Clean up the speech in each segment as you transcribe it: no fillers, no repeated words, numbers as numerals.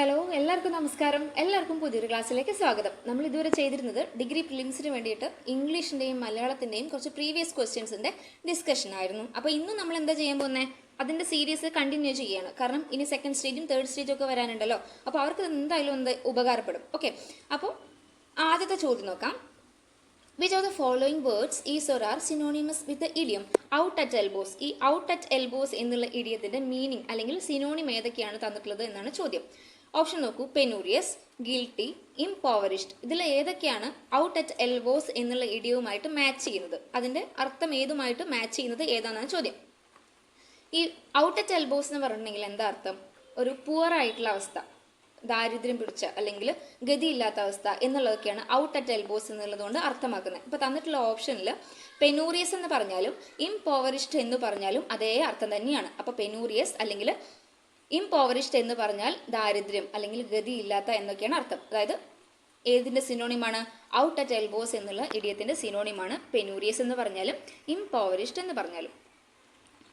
Hello, എല്ലാവർക്കും നമസ്കാരം. എല്ലാവർക്കും പുതിയൊരു ക്ലാസ്സിലേക്ക് സ്വാഗതം. നമ്മൾ ഇതുവരെ ചെയ്തിരുന്നത് ഡിഗ്രി പ്രിലിംസിന് വേണ്ടിയിട്ട് ഇംഗ്ലീഷിൻ്റെയും മലയാളത്തിൻ്റെയും കുറച്ച് പ്രീവിയസ് ക്വസ്റ്റ്യൻസിൻ്റെ ഡിസ്കഷൻ ആയിരുന്നു. അപ്പോൾ ഇന്ന് നമ്മൾ എന്താ ചെയ്യാൻ പോകുന്നത്? അതിൻ്റെ സീരീസ് കണ്ടിന്യൂ ചെയ്യുകയാണ്. കാരണം ഇനി സെക്കൻഡ് സ്റ്റേജും തേർഡ് സ്റ്റേജും ഒക്കെ വരാനുണ്ടല്ലോ. അപ്പോൾ അവർക്ക് എന്തായാലും ഉപകാരപ്പെടും. ഓക്കെ, അപ്പോൾ ആദ്യത്തെ ചോദ്യം നോക്കാം. Which of the following words is or are synonymous with the idiom out at elbows? ഈ out at elbows എന്നുള്ള ഇഡിയത്തിൻ്റെ മീനിങ് അല്ലെങ്കിൽ സിനോണിം ഏതൊക്കെയാണ് തന്നിട്ടുള്ളത് എന്നാണ് ചോദ്യം. ഓപ്ഷൻ നോക്കൂ. പെനൂരിയസ്, ഗിൽട്ടി, ഇംപോവറിഷ്ഡ്. ഇതിൽ ഏതൊക്കെയാണ് ഔട്ട് അറ്റ് എൽബോസ് എന്നുള്ള ഇഡിയവുമായിട്ട് മാച്ച് ചെയ്യുന്നത്? അതിൻ്റെ അർത്ഥം ഏതുമായിട്ട് മാച്ച് ചെയ്യുന്നത് ഏതാണെന്നാണ് ചോദ്യം. ഈ ഔട്ട് അറ്റ് എൽബോസ് എന്ന് പറഞ്ഞിട്ടുണ്ടെങ്കിൽ എന്താ അർത്ഥം? ഒരു പുവർ ആയിട്ടുള്ള അവസ്ഥ, ദാരിദ്ര്യം പിടിച്ച അല്ലെങ്കിൽ ഗതിയില്ലാത്ത അവസ്ഥ എന്നുള്ളതൊക്കെയാണ് ഔട്ട് അറ്റ് എൽബോസ് എന്നുള്ളതുകൊണ്ട് അർത്ഥമാക്കുന്നത്. ഇപ്പോൾ തന്നിട്ടുള്ള ഓപ്ഷനിൽ പെനൂറിയസ് എന്ന് പറഞ്ഞാലും ഇംപോവറിഷ്ഡ് എന്ന് പറഞ്ഞാലും അതേ അർത്ഥം തന്നെയാണ്. അപ്പോൾ പെനൂറിയസ് അല്ലെങ്കിൽ ഇംപോവറിഷ്ഡ് എന്ന് പറഞ്ഞാൽ ദാരിദ്ര്യം അല്ലെങ്കിൽ ഗതിയില്ലാത്ത എന്നൊക്കെയാണ് അർത്ഥം. അതായത് ഏതിൻ്റെ സിനോണിമാണ്? ഔട്ട് അറ്റ് എൽബോസ് എന്നുള്ള ഇഡിയത്തിൻ്റെ സിനോണിമാണ് പെനൂറിയസ് എന്ന് പറഞ്ഞാലും ഇംപോവറിഷ്ഡ് എന്ന് പറഞ്ഞാലും.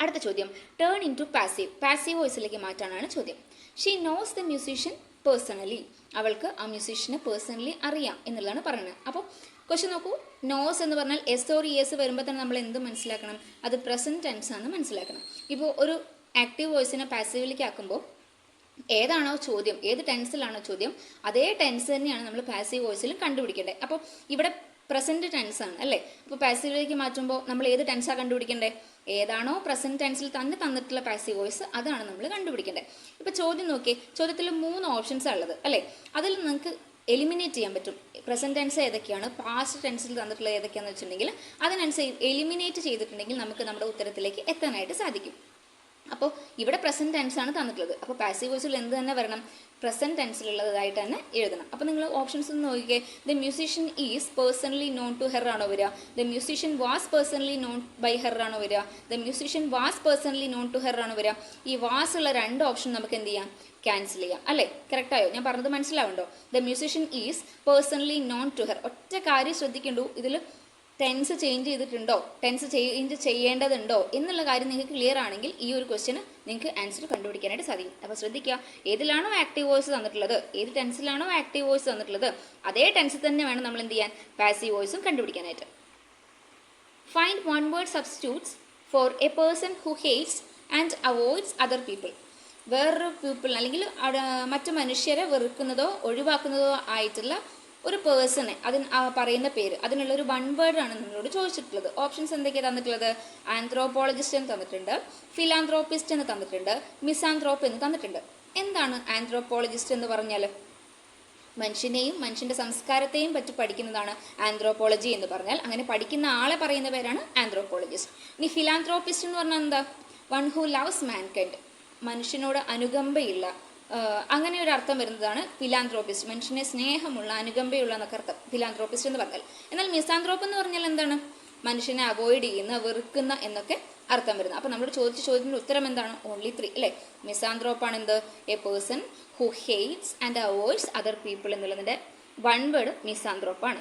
അടുത്ത ചോദ്യം, turn in to passive. Passive വോയിസിലേക്ക് മാറ്റാനാണ് ചോദ്യം. She knows the musician personally. അവൾക്ക് ആ മ്യൂസീഷ്യനെ പേഴ്സണലി അറിയാം എന്നുള്ളതാണ് പറയുന്നത്. അപ്പോൾ ക്വസ്റ്റ്യൻ നോക്കൂ. നോസ് എന്ന് പറഞ്ഞാൽ എസ് ഓർ ഇ വരുമ്പോൾ തന്നെ നമ്മൾ എന്ത് മനസ്സിലാക്കണം? അത് പ്രസന്റ് ടെൻസ് ആണ് മനസ്സിലാക്കണം. ഇപ്പോൾ ഒരു ആക്റ്റീവ് വോയിസിനെ പാസീവിലേക്ക് ആക്കുമ്പോൾ ഏതാണോ ചോദ്യം, ഏത് ടെൻസിലാണോ ചോദ്യം, അതേ ടെൻസ് തന്നെയാണ് നമ്മൾ പാസീവ് വോയിസിലും കണ്ടുപിടിക്കേണ്ടത്. അപ്പോൾ ഇവിടെ പ്രസന്റ് ടെൻസ് ആണ് അല്ലേ? അപ്പോൾ പാസീവിലേക്ക് മാറ്റുമ്പോൾ നമ്മൾ ഏത് ടെൻസാണ് കണ്ടുപിടിക്കേണ്ടത്? ഏതാണോ പ്രസന്റ് ടെൻസിൽ തന്നെ തന്നിട്ടുള്ള പാസീവ് വോയിസ് അതാണ് നമ്മൾ കണ്ടുപിടിക്കേണ്ടത്. ഇപ്പോൾ ചോദ്യം നോക്കിയേ, ചോദ്യത്തിൽ 3 ഓപ്ഷൻസാണ് ഉള്ളത് അല്ലേ? അതിൽ നിങ്ങൾക്ക് എലിമിനേറ്റ് ചെയ്യാൻ പറ്റും. പ്രസന്റ് ടെൻസ് ഏതൊക്കെയാണ്, പാസ്റ്റ് ടെൻസിൽ തന്നിട്ടുള്ള ഏതൊക്കെയാണെന്ന് വെച്ചിട്ടുണ്ടെങ്കിൽ അതിനനുസരിച്ച് എലിമിനേറ്റ് ചെയ്തിട്ടുണ്ടെങ്കിൽ നമുക്ക് നമ്മുടെ ഉത്തരത്തിലേക്ക് എത്താനായിട്ട് സാധിക്കും. അപ്പോൾ ഇവിടെ പ്രസന്റ് ടെൻസ് ആണ് തന്നിട്ടുള്ളത്. അപ്പോൾ പാസീവ് വോയിസിൽ എന്ത് തന്നെ വരണം? പ്രസന്റ് ടെൻസിലുള്ളതായിട്ട് തന്നെ എഴുതണം. അപ്പോൾ നിങ്ങൾ ഓപ്ഷൻസ് ഒന്ന് നോക്കിക്കേ. The musician is personally known to her ആണോ വരിക? The musician was personally known by her ആണോ വരിക? The musician was personally known to her ആണോ വരിക? ഈ വാസ് ഉള്ള 2 ഓപ്ഷൻ നമുക്ക് എന്ത് ചെയ്യാം? ക്യാൻസൽ ചെയ്യാം അല്ലേ? കറക്റ്റായോ? ഞാൻ പറഞ്ഞത് മനസ്സിലാവുണ്ടോ? The musician is personally known to her. ഒറ്റ കാര്യം ശ്രദ്ധിക്കണ്ടു, ഇതിൽ ടെൻസ് ചേഞ്ച് ചെയ്തിട്ടുണ്ടോ, ടെൻസ് ചേഞ്ച് ചെയ്യേണ്ടതുണ്ടോ എന്നുള്ള കാര്യം നിങ്ങൾക്ക് ക്ലിയർ ആണെങ്കിൽ ഈ ഒരു ക്വസ്റ്റ്യന് നിങ്ങൾക്ക് ആൻസർ കണ്ടുപിടിക്കാനായിട്ട് സാധിക്കും. അപ്പോൾ ശ്രദ്ധിക്കുക, ഏതിലാണോ ആക്റ്റീവ് വോയിസ് തന്നിട്ടുള്ളത്, ഏത് ടെൻസിലാണോ ആക്റ്റീവ് വോയിസ് തന്നിട്ടുള്ളത് അതേ ടെൻസിൽ തന്നെ വേണം നമ്മൾ എന്ത് ചെയ്യാൻ? പാസീവ് വോയിസും കണ്ടുപിടിക്കാനായിട്ട്. Find 1 word substitutes for a person who hates and avoids other people. വേറൊരു പീപ്പിൾ അല്ലെങ്കിൽ മറ്റു മനുഷ്യരെ വെറുക്കുന്നതോ ഒഴിവാക്കുന്നതോ ആയിട്ടുള്ള ഒരു പേഴ്സണെ പറയുന്ന പേര്, അതിനുള്ള ഒരു 1 വേർഡാണ് നമ്മളോട് ചോദിച്ചിട്ടുള്ളത്. ഓപ്ഷൻസ് എന്തൊക്കെയാണ് തന്നിട്ടുള്ളത്? ആന്ത്രോപോളജിസ്റ്റ് എന്ന് തന്നിട്ടുണ്ട്, ഫിലാന്ത്രോപ്പിസ്റ്റ് എന്ന് തന്നിട്ടുണ്ട്, മിസാന്ത്രോപ്പ് എന്ന് തന്നിട്ടുണ്ട്. എന്താണ് ആന്ത്രോപോളജിസ്റ്റ് എന്ന് പറഞ്ഞാൽ? മനുഷ്യനെയും മനുഷ്യൻ്റെ സംസ്കാരത്തെയും പറ്റി പഠിക്കുന്നതാണ് ആന്ത്രോപോളജി എന്ന് പറഞ്ഞാൽ. അങ്ങനെ പഠിക്കുന്ന ആളെ പറയുന്ന പേരാണ് ആന്ത്രോപോളജിസ്റ്റ്. ഇനി ഫിലാന്ത്രോപ്പിസ്റ്റ് എന്ന് പറഞ്ഞാൽ എന്താ? വൺ ഹു ലവ്സ് മാൻകൈൻഡ്, മനുഷ്യനോട് അനുകമ്പയുള്ള, അങ്ങനെ ഒരു അർത്ഥം വരുന്നതാണ് ഫിലാന്ത്രോപ്പിസ്റ്റ്. മനുഷ്യനെ സ്നേഹമുള്ള, അനുകമ്പയുള്ള എന്നൊക്കെ അർത്ഥം ഫിലാന്ത്രോപ്പിസ്റ്റ് എന്ന് പറഞ്ഞാൽ. എന്നാൽ മിസാന്ത്രോപ്പ് എന്ന് പറഞ്ഞാൽ എന്താണ്? മനുഷ്യനെ അവോയ്ഡ് ചെയ്യുന്ന, വെറുക്കുന്ന എന്നൊക്കെ അർത്ഥം വരുന്നത്. അപ്പോൾ നമ്മൾ ചോദിച്ച ചോദ്യത്തിൻ്റെ ഉത്തരം എന്താണ്? ഓൺലി 3 അല്ലേ? മിസാന്ത്രോപ്പാണ് എന്ത്? A person who hates and avoids other people എന്നുള്ളതിൻ്റെ 1 വേർഡ് മിസാന്ത്രോപ്പാണ്.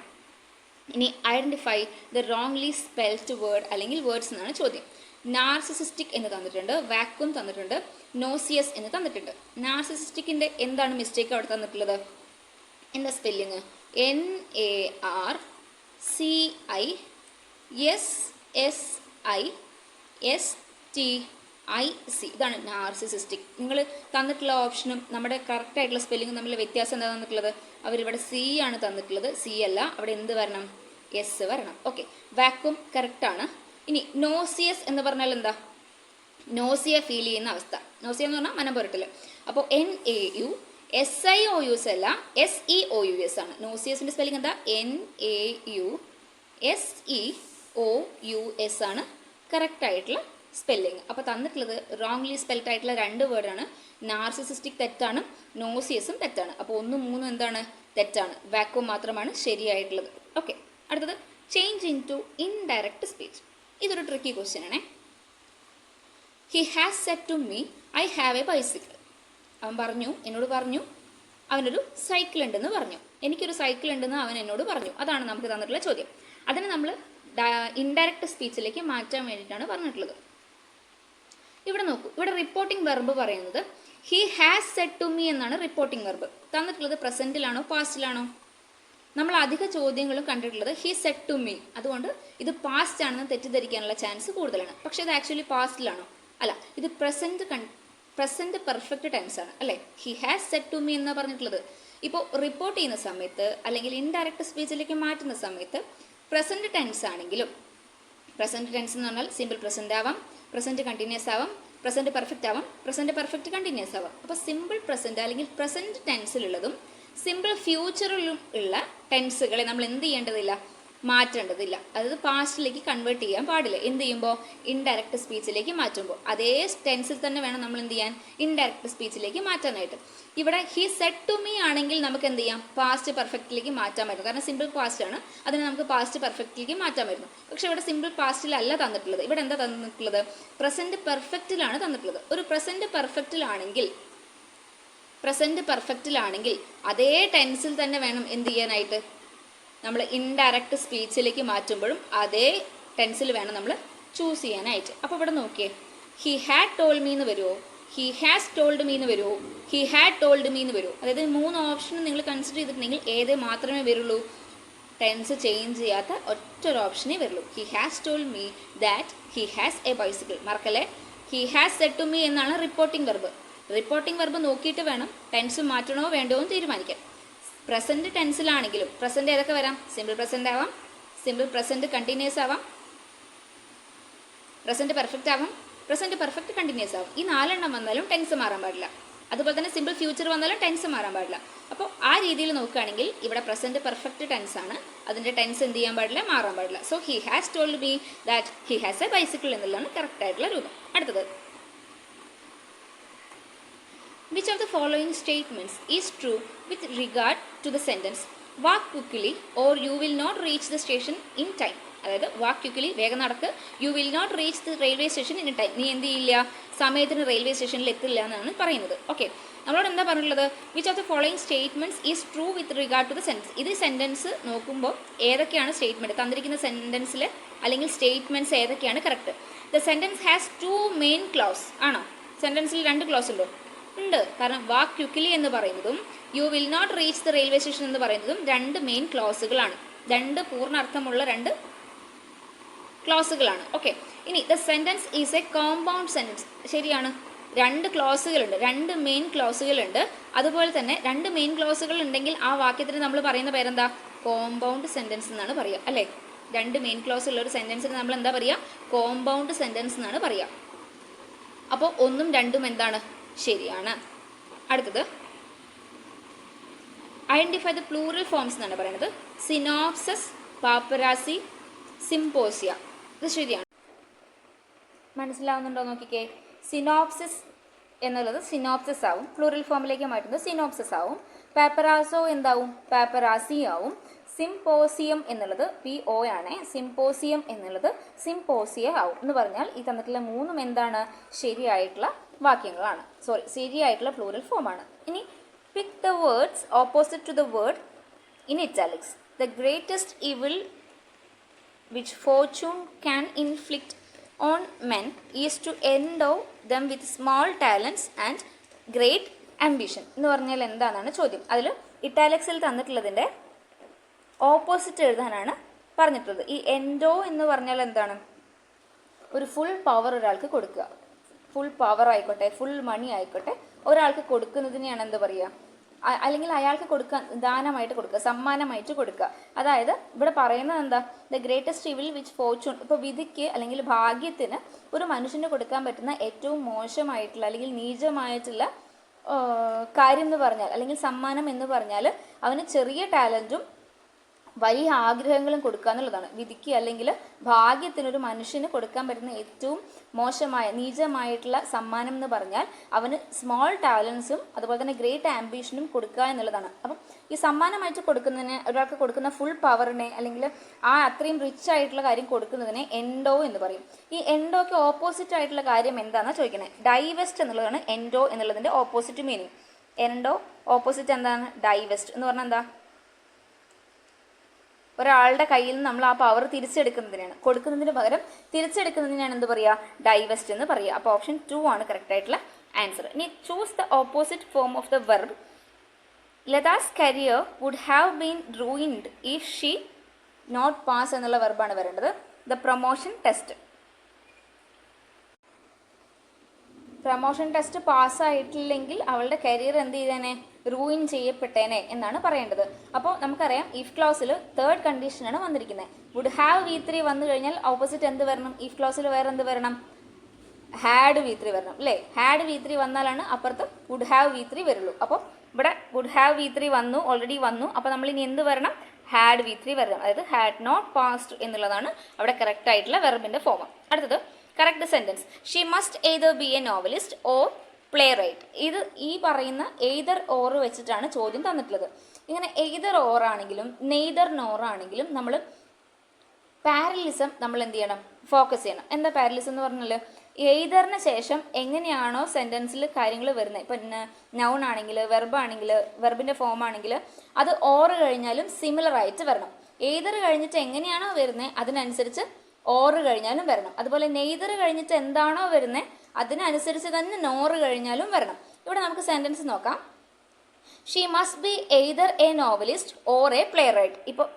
ഇനി identify the wrongly spelled word അല്ലെങ്കിൽ വേർഡ്സ് എന്നാണ് ചോദ്യം. നാർസിസിസ്റ്റിക് എന്ന് തന്നിട്ടുണ്ട്, വാക്വം തന്നിട്ടുണ്ട്, നോസിയസ് എന്ന് തന്നിട്ടുണ്ട്. നാർസിസിസ്റ്റിക്കിൻ്റെ എന്താണ് മിസ്റ്റേക്ക് അവിടെ തന്നിട്ടുള്ളത്? എന്താ സ്പെല്ലിങ്? NARCISSISTIC. ഇതാണ് നാർസിസിസ്റ്റിക്. നിങ്ങൾ തന്നിട്ടുള്ള ഓപ്ഷനും നമ്മുടെ കറക്റ്റായിട്ടുള്ള സ്പെല്ലിങ്ങും തമ്മിലുള്ള വ്യത്യാസം എന്താ തന്നിട്ടുള്ളത്? അവരിവിടെ C ആണ് തന്നിട്ടുള്ളത്, C അല്ല. അവിടെ എന്ത് വരണം? S വരണം. ഓക്കെ, വാക്വം കറക്റ്റാണ്. ഇനി നോസിയസ് എന്ന് പറഞ്ഞാൽ എന്താ? നോസിയ ഫീൽ ചെയ്യുന്ന അവസ്ഥ. നോസിയ എന്ന് പറഞ്ഞാൽ മനം പുരട്ടൽ. അപ്പോൾ NAUSIOUS അല്ല, SEOUS ആണ്. നോസിയസിൻ്റെ സ്പെല്ലിംഗ് എന്താ? NAUSEOUS ആണ് കറക്റ്റ് ആയിട്ടുള്ള സ്പെല്ലിംഗ്. അപ്പോൾ തന്നിട്ടുള്ളത് റോങ്ലി സ്പെൽഡ് ആയിട്ടുള്ള 2 വേർഡാണ്. നാർസിസിസ്റ്റിക് തെറ്റാണ്, നോസിയസും തെറ്റാണ്. അപ്പോൾ 1, 3 എന്താണ്? തെറ്റാണ്. വാക്വം മാത്രമാണ് ശരിയായിട്ടുള്ളത്. ഓക്കെ, അടുത്തത് change into indirect speech. ഇതൊരു ട്രിക്കി ക്വസ്റ്റ്യൻ ആണേ. He has said to me I have a bicycle. എന്നോട് പറഞ്ഞു അവനൊരു സൈക്കിൾ ഉണ്ടെന്ന് പറഞ്ഞു. എനിക്കൊരു സൈക്കിൾ ഉണ്ടെന്ന് അവൻ എന്നോട് പറഞ്ഞു. അതാണ് നമുക്ക് തന്നിട്ടുള്ള ചോദ്യം. അതിനെ നമ്മൾ ഇൻഡയറക്റ്റ് സ്പീച്ചിലേക്ക് മാറ്റാൻ വേണ്ടിയിട്ടാണ് പറഞ്ഞിട്ടുള്ളത്. ഇവിടെ നോക്കൂ, ഇവിടെ റിപ്പോർട്ടിംഗ് വെർബ് പറയുന്നത് he has said to me എന്നാണ് റിപ്പോർട്ടിംഗ് വെർബ്. തന്നിട്ടുള്ളത് പ്രസന്റിലാണോ പാസ്റ്റിലാണോ? നമ്മൾ അധിക ചോദ്യങ്ങളും കണ്ടിട്ടുള്ളത് ഹി സെഡ് ടു മീ, അതുകൊണ്ട് ഇത് പാസ്റ്റ് ആണെന്ന് തെറ്റിദ്ധരിക്കാനുള്ള ചാൻസ് കൂടുതലാണ്. പക്ഷെ ഇത് ആക്ച്വലി പാസ്റ്റിലാണോ? അല്ല, ഇത് പ്രസന്റ് പെർഫെക്റ്റ് ടെൻസ് ആണ് അല്ലേ. He has said to me എന്ന് പറഞ്ഞിട്ടുള്ളത്. ഇപ്പോൾ റിപ്പോർട്ട് ചെയ്യുന്ന സമയത്ത് അല്ലെങ്കിൽ ഇൻഡയറക്റ്റ് സ്പീച്ചിലേക്ക് മാറ്റുന്ന സമയത്ത് പ്രസന്റ് ടെൻസ് ആണെങ്കിലും, പ്രസന്റ് ടെൻസ് എന്ന് പറഞ്ഞാൽ സിമ്പിൾ പ്രസന്റ് ആവാം, പ്രസന്റ് കണ്ടിന്യൂസ് ആവാം, പ്രസന്റ് പെർഫെക്റ്റ് ആവാം, പ്രസന്റ് പെർഫെക്റ്റ് കണ്ടിന്യൂസ് ആവാം. അപ്പോൾ സിമ്പിൾ പ്രസന്റ് അല്ലെങ്കിൽ പ്രസന്റ് ടെൻസിലുള്ളതും സിമ്പിൾ ഫ്യൂച്ചറിലും ഉള്ള ടെൻസുകളെ നമ്മൾ എന്ത് ചെയ്യേണ്ടതില്ല, മാറ്റേണ്ടതില്ല. അതായത് പാസ്റ്റിലേക്ക് കൺവേർട്ട് ചെയ്യാൻ പാടില്ല. എന്ത് ചെയ്യുമ്പോൾ? ഇൻഡയറക്റ്റ് സ്പീച്ചിലേക്ക് മാറ്റുമ്പോൾ അതേ ടെൻസിൽ തന്നെ വേണം നമ്മൾ എന്ത് ചെയ്യാൻ, ഇൻഡയറക്റ്റ് സ്പീച്ചിലേക്ക് മാറ്റാനായിട്ട്. ഇവിടെ ഹി സെഡ് ടു മീ ആണെങ്കിൽ നമുക്ക് എന്ത് ചെയ്യാം, പാസ്റ്റ് പെർഫെക്റ്റിലേക്ക് മാറ്റാൻ പറ്റും. കാരണം സിമ്പിൾ പാസ്റ്റ് ആണ്, അതിനെ നമുക്ക് പാസ്റ്റ് പെർഫെക്റ്റിലേക്ക് മാറ്റാൻ പറ്റുന്നു. പക്ഷെ ഇവിടെ സിമ്പിൾ പാസ്റ്റിലല്ല തന്നിട്ടുള്ളത്. ഇവിടെ എന്താ തന്നിട്ടുള്ളത്? പ്രസന്റ് പെർഫെക്റ്റിലാണ് തന്നിട്ടുള്ളത്. ഒരു പ്രസന്റ് പെർഫെക്റ്റിലാണെങ്കിൽ അതേ ടെൻസിൽ തന്നെ വേണം എന്ത് ചെയ്യാനായിട്ട്, നമ്മൾ ഇൻഡയറക്റ്റ് സ്പീച്ചിലേക്ക് മാറ്റുമ്പോഴും അതേ ടെൻസിൽ വേണം നമ്മൾ ചൂസ് ചെയ്യാനായിട്ട്. അപ്പോൾ ഇവിടെ നോക്കിയേ, ഹി ഹാഡ് ടോൾഡ് മീ എന്ന് വരുമോ, ഹി ഹാസ് ടോൾഡ് മീ എന്ന് വരുമോ, ഹി ഹാഡ് ടോൾഡ് മീ എന്ന് വരുമോ? അതായത് 3 ഓപ്ഷനും നിങ്ങൾ കൺസിഡർ ചെയ്തിട്ടുണ്ടെങ്കിൽ ഏതേ മാത്രമേ വരുള്ളൂ, ടെൻസ് ചേഞ്ച് ചെയ്യാത്ത ഒറ്റൊരു ഓപ്ഷനേ വരുള്ളൂ. He has told me that he has a bicycle. മറക്കല്ലേ, he has said to me എന്നാണ് റിപ്പോർട്ടിംഗ് വെർബ്. റിപ്പോർട്ടിംഗ് വെർബ് നോക്കിയിട്ട് വേണം ടെൻസ് മാറ്റണോ വേണ്ടോ എന്ന് തീരുമാനിക്കാൻ. പ്രസന്റ് ടെൻസിലാണെങ്കിലും പ്രസന്റ് ഏതൊക്കെ വരാം, സിമ്പിൾ പ്രസന്റ് ആവാം, സിമ്പിൾ പ്രസന്റ് കണ്ടിന്യൂസ് ആവാം, പ്രസന്റ് പെർഫെക്റ്റ് ആവാം, പ്രസന്റ് പെർഫെക്റ്റ് കണ്ടിന്യൂസ് ആവും. ഈ 4 എണ്ണം വന്നാലും ടെൻസ് മാറാൻ പാടില്ല. അതുപോലെ തന്നെ സിമ്പിൾ ഫ്യൂച്ചർ വന്നാലും ടെൻസ് മാറാൻ പാടില്ല. അപ്പോൾ ആ രീതിയിൽ നോക്കുകയാണെങ്കിൽ ഇവിടെ പ്രസന്റ് പെർഫെക്റ്റ് ടെൻസ് ആണ്, അതിൻ്റെ ടെൻസ് എന്ത് ചെയ്യാൻ പാടില്ല, മാറാൻ പാടില്ല. So he has told me that he has a bicycle എന്നുള്ളതാണ് കറക്റ്റ് ആയിട്ടുള്ള രൂപം. അടുത്തത്, which of the following statements is true with regard to the sentence walk quickly or you will not reach the station in time? അതായത് walk quickly, വേഗം നടക്ക്, you will not reach the railway station in time, നീ എന്ത് ചെയ്യില്ല, സമയത്തിന് railway സ്റ്റേഷനിൽ എത്തില്ല എന്നാണ് പറയുന്നത്. ഓക്കെ, നമ്മളോട് എന്താ പറഞ്ഞിട്ടുള്ളത്? Which of the following statements is true with regard to the sentence. ഇത് സെൻറ്റൻസ് നോക്കുമ്പോൾ ഏതൊക്കെയാണ് സ്റ്റേറ്റ്മെൻറ്റ് തന്നിരിക്കുന്ന സെൻറ്റൻസിൽ അല്ലെങ്കിൽ സ്റ്റേറ്റ്മെൻറ്റ്സ് ഏതൊക്കെയാണ് correct? The sentence has 2 main clause ആണോ? സെൻറ്റൻസിൽ 2 ക്ലോസ് ഉണ്ടോ? ഉണ്ട്. കാരണം വാക്ക് ക്വിക്കലി എന്ന് പറയുന്നതും you will not reach the railway station എന്ന് പറയുന്നതും 2 മെയിൻ ക്ലോസുകളാണ്, 2 പൂർണ്ണാർത്ഥമുള്ള 2 ക്ലോസുകളാണ്. ഓക്കെ, ഇനി the sentence is a compound sentence. ശരിയാണ്, 2 ക്ലോസുകളുണ്ട്, 2 മെയിൻ ക്ലോസുകളുണ്ട്. അതുപോലെ തന്നെ 2 മെയിൻ ക്ലോസുകൾ ഉണ്ടെങ്കിൽ ആ വാക്യത്തിന് നമ്മൾ പറയുന്ന പേരെന്താ? കോമ്പൗണ്ട് സെൻറ്റൻസ് എന്നാണ് പറയുക അല്ലേ. 2 മെയിൻ ക്ലോസ് ഉള്ള ഒരു സെൻറ്റൻസിന് നമ്മൾ എന്താ പറയുക? കോമ്പൗണ്ട് സെൻറ്റൻസ് എന്നാണ് പറയുക. അപ്പോൾ 1ഉം 2ഉം എന്താണ്? ശരിയാണ്. അടുത്തത്, ഐഡന്റിഫൈ ദ പ്ലൂറൽ ഫോംസ് എന്നാണ് പറയുന്നത്. Synopsis, paparazzi, symposia. ഇത് ശരിയാണ്. മനസ്സിലാവുന്നുണ്ടോ നോക്കിക്കേ. സിനോപ്സിസ് എന്നുള്ളത് സിനോപ്സിസ് ആവും, പ്ലൂറൽ ഫോമിലേക്ക് മാറ്റുന്നത് സിനോപ്സിസ് ആവും. പാപ്പറാസോ എന്താവും? പാപ്പറാസി ആവും. സിംപോസിയം എന്നുള്ളത് PO ആണ്, സിംപോസിയം എന്നുള്ളത് സിംപോസിയ ആവും. എന്ന് പറഞ്ഞാൽ ഈ തന്നിട്ടുള്ള 3ഉം എന്താണ്? ശരിയായിട്ടുള്ള വാക്യങ്ങളാണ്, ശരിയായിട്ടുള്ള പ്ലൂറൽ ഫോമാണ്. ഇനി pick the words opposite to the word in italics. The greatest evil which fortune can inflict on men is to endow them with small talents and great ambition എന്ന് പറഞ്ഞാൽ എന്താണെന്നാണ് ചോദ്യം. അതിൽ ഇറ്റാലിക്സിൽ തന്നിട്ടുള്ളതിൻ്റെ ഓപ്പോസിറ്റ് എഴുതാനാണ് പറഞ്ഞിട്ടുള്ളത്. ഈ എൻഡോ എന്ന് പറഞ്ഞാൽ എന്താണ്? ഒരു ഫുൾ പവർ ഒരാൾക്ക് കൊടുക്കുക, ഫുൾ പവർ ആയിക്കോട്ടെ, ഫുൾ മണി ആയിക്കോട്ടെ, ഒരാൾക്ക് കൊടുക്കുന്നതിനെയാണ് എന്താ പറയുക? അല്ലെങ്കിൽ അയാൾക്ക് കൊടുക്കാൻ ദാനമായിട്ട് കൊടുക്കുക, സമ്മാനമായിട്ട് കൊടുക്കുക. അതായത് ഇവിടെ പറയുന്നത് എന്താ? The greatest evil which Fortune, ഇപ്പോൾ വിധിക്ക് അല്ലെങ്കിൽ ഭാഗ്യത്തിന് ഒരു മനുഷ്യന് കൊടുക്കാൻ പറ്റുന്ന ഏറ്റവും മോശമായിട്ടുള്ള അല്ലെങ്കിൽ നീചമായിട്ടുള്ള കാര്യം എന്ന് പറഞ്ഞാൽ അല്ലെങ്കിൽ സമ്മാനം എന്ന് പറഞ്ഞാൽ അവന് ചെറിയ ടാലൻറ്റും വലിയ ആഗ്രഹങ്ങളും കൊടുക്കുക എന്നുള്ളതാണ്. വിധിക്ക് അല്ലെങ്കിൽ ഭാഗ്യത്തിനൊരു മനുഷ്യന് കൊടുക്കാൻ പറ്റുന്ന ഏറ്റവും മോശമായ നീചമായിട്ടുള്ള സമ്മാനം എന്ന് പറഞ്ഞാൽ അവന് സ്മോൾ ടാലൻസും അതുപോലെ തന്നെ ഗ്രേറ്റ് ആംബിഷനും കൊടുക്കുക എന്നുള്ളതാണ്. അപ്പം ഈ സമ്മാനമായിട്ട് കൊടുക്കുന്നതിന് ഒരാൾക്ക് കൊടുക്കുന്ന ഫുൾ പവറിനെ അല്ലെങ്കിൽ ആ അത്രയും റിച്ച് ആയിട്ടുള്ള കാര്യം കൊടുക്കുന്നതിനെ എൻഡോ എന്ന് പറയും. ഈ എൻഡോയ്ക്ക് ഓപ്പോസിറ്റ് ആയിട്ടുള്ള കാര്യം എന്താണെന്ന് ചോദിക്കണേ. ഡൈവെസ്റ്റ് എന്നുള്ളതാണ് എൻഡോ എന്നുള്ളതിൻ്റെ ഓപ്പോസിറ്റ് മീനിങ്. എൻഡോ ഓപ്പോസിറ്റ് എന്താണ്? ഡൈവെസ്റ്റ് എന്ന് പറഞ്ഞാൽ എന്താ? ഒരാളുടെ കയ്യിൽ നിന്ന് നമ്മൾ ആ പവർ തിരിച്ചെടുക്കുന്നതിനാണ്, കൊടുക്കുന്നതിന് പകരം തിരിച്ചെടുക്കുന്നതിനാണ് എന്ത് പറയുക, ഡൈവെസ്റ്റ് എന്ന് പറയുക. അപ്പോൾ ഓപ്ഷൻ 2 ആണ് കറക്റ്റ് ആയിട്ടുള്ള ആൻസർ. ഇനി choose the opposite form of the verb. Lata's career would have been ruined if she not pass എന്നുള്ള വെർബാണ് വരേണ്ടത്. The promotion test. Promotion test പാസ്സായിട്ടില്ലെങ്കിൽ അവളുടെ കരിയർ എന്ത് ചെയ്തേനെ, റൂയിൻ ചെയ്യപ്പെട്ടേനെ എന്നാണ് പറയേണ്ടത്. അപ്പോൾ നമുക്കറിയാം ഇഫ് ക്ലോസിൽ തേർഡ് കണ്ടീഷനാണ് വന്നിരിക്കുന്നത്. വുഡ് ഹാവ് V3 വന്നു കഴിഞ്ഞാൽ ഓപ്പോസിറ്റ് എന്ത് വരണം, ഇഫ് ക്ലോസിൽ വേറെ എന്ത് വരണം, ഹാഡ് V3 വരണം അല്ലേ. ഹാഡ് V3 വന്നാലാണ് അപ്പുറത്ത് വുഡ് ഹാവ് V3 വരുള്ളൂ. അപ്പോൾ ഇവിടെ വുഡ് ഹാവ് V3 വന്നു, ഓൾറെഡി വന്നു. അപ്പോൾ നമ്മൾ ഇനി എന്ത് വരണം, ഹാഡ് V3 വരണം. അതായത് ഹാഡ് നോട്ട് പാസ്ഡ് എന്നുള്ളതാണ് അവിടെ കറക്റ്റ് ആയിട്ടുള്ള വെർബിന്റെ ഫോം. അടുത്തത് correct sentence. She must either be a novelist or playwright. ഇത് ഈ പറയുന്ന എയ്തർ ഓർ വെച്ചിട്ടാണ് ചോദ്യം തന്നിട്ടുള്ളത്. ഇങ്ങനെ എയ്തർ ഓർ ആണെങ്കിലും നെയ്തർ നോർ ആണെങ്കിലും നമ്മൾ പാരലിസം നമ്മൾ എന്ത് ചെയ്യണം, ഫോക്കസ് ചെയ്യണം. എന്താ പാരലിസം എന്ന് പറഞ്ഞാൽ എയ്തറിന് ശേഷം എങ്ങനെയാണോ സെൻറ്റൻസിൽ കാര്യങ്ങൾ വരുന്നത്, ഇപ്പം നൗൺ ആണെങ്കിൽ വെർബ് ആണെങ്കിൽ വെർബിൻ്റെ ഫോം ആണെങ്കിൽ അത് ഓർ കഴിഞ്ഞാലും സിമിലർ ആയിട്ട് വരണം. എയ്തർ കഴിഞ്ഞിട്ട് എങ്ങനെയാണോ വരുന്നത് അതിനനുസരിച്ച് ഓർ കഴിഞ്ഞാലും വരണം. അതുപോലെ നെയ്തർ കഴിഞ്ഞിട്ട് എന്താണോ വരുന്നത് അതിനനുസരിച്ച് തന്നെ നോർ കഴിഞ്ഞാലും വരണം. ഇവിടെ നമുക്ക് സെൻറ്റൻസ് നോക്കാം. She must be either a novelist or a playwright. ഇപ്പോൾ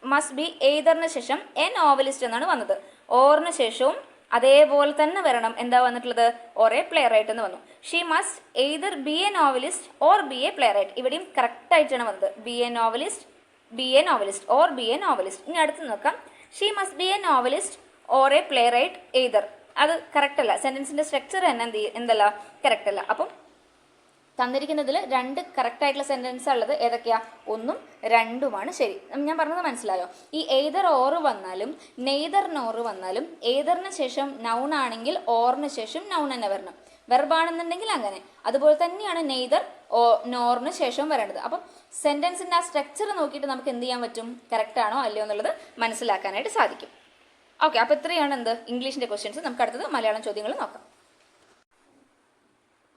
മസ്റ്റ് ബി എയ്തറിന് ശേഷം എ നോവലിസ്റ്റ് എന്നാണ് വന്നത്. ഓറിന് ശേഷവും അതേപോലെ തന്നെ വരണം. എന്താ വന്നിട്ടുള്ളത്, ഓർ എ പ്ലേ റൈറ്റ് എന്ന് വന്നു. She must either be a novelist or be a playwright. ഇവിടെയും കറക്റ്റ് ആയിട്ടാണ് വന്നത്. Be a novelist, be a novelist or be a novelist. ഇനി അടുത്ത് നോക്കാം. She must be a novelist or a playwright either. അത് correct അല്ല. സെൻറ്റൻസിൻ്റെ structure തന്നെ എന്തല്ല, കറക്റ്റ് അല്ല. അപ്പം തന്നിരിക്കുന്നതിൽ രണ്ട് കറക്റ്റ് ആയിട്ടുള്ള സെൻറ്റൻസ് ഉള്ളത് ഏതൊക്കെയാ, 1ഉം 2ഉമാണ് ശരി. ഞാൻ പറഞ്ഞത് മനസ്സിലായോ? ഈ എയ്തർ ഓർ വന്നാലും നെയ്തർ നോർ വന്നാലും എയ്തറിന് ശേഷം നൗൺ ആണെങ്കിൽ ഓറിന് ശേഷം നൗൺ തന്നെ വരണം. വെർബാണെന്നുണ്ടെങ്കിൽ അങ്ങനെ. അതുപോലെ തന്നെയാണ് നെയ്തർ നോറിന് ശേഷം വരേണ്ടത്. അപ്പം സെൻറ്റൻസിൻ്റെ ആ സ്ട്രക്ചർ നോക്കിയിട്ട് നമുക്ക് എന്ത് ചെയ്യാൻ പറ്റും, കറക്റ്റ് ആണോ അല്ലയോ എന്നുള്ളത് മനസ്സിലാക്കാനായിട്ട് സാധിക്കും. ഓക്കെ, അപ്പോൾ ഇത്രയാണ് എന്ത് ഇംഗ്ലീഷിൻ്റെ ക്വസ്റ്റ്യൻസ്. നമുക്ക് അടുത്തത് മലയാളം ചോദ്യങ്ങൾ നോക്കാം.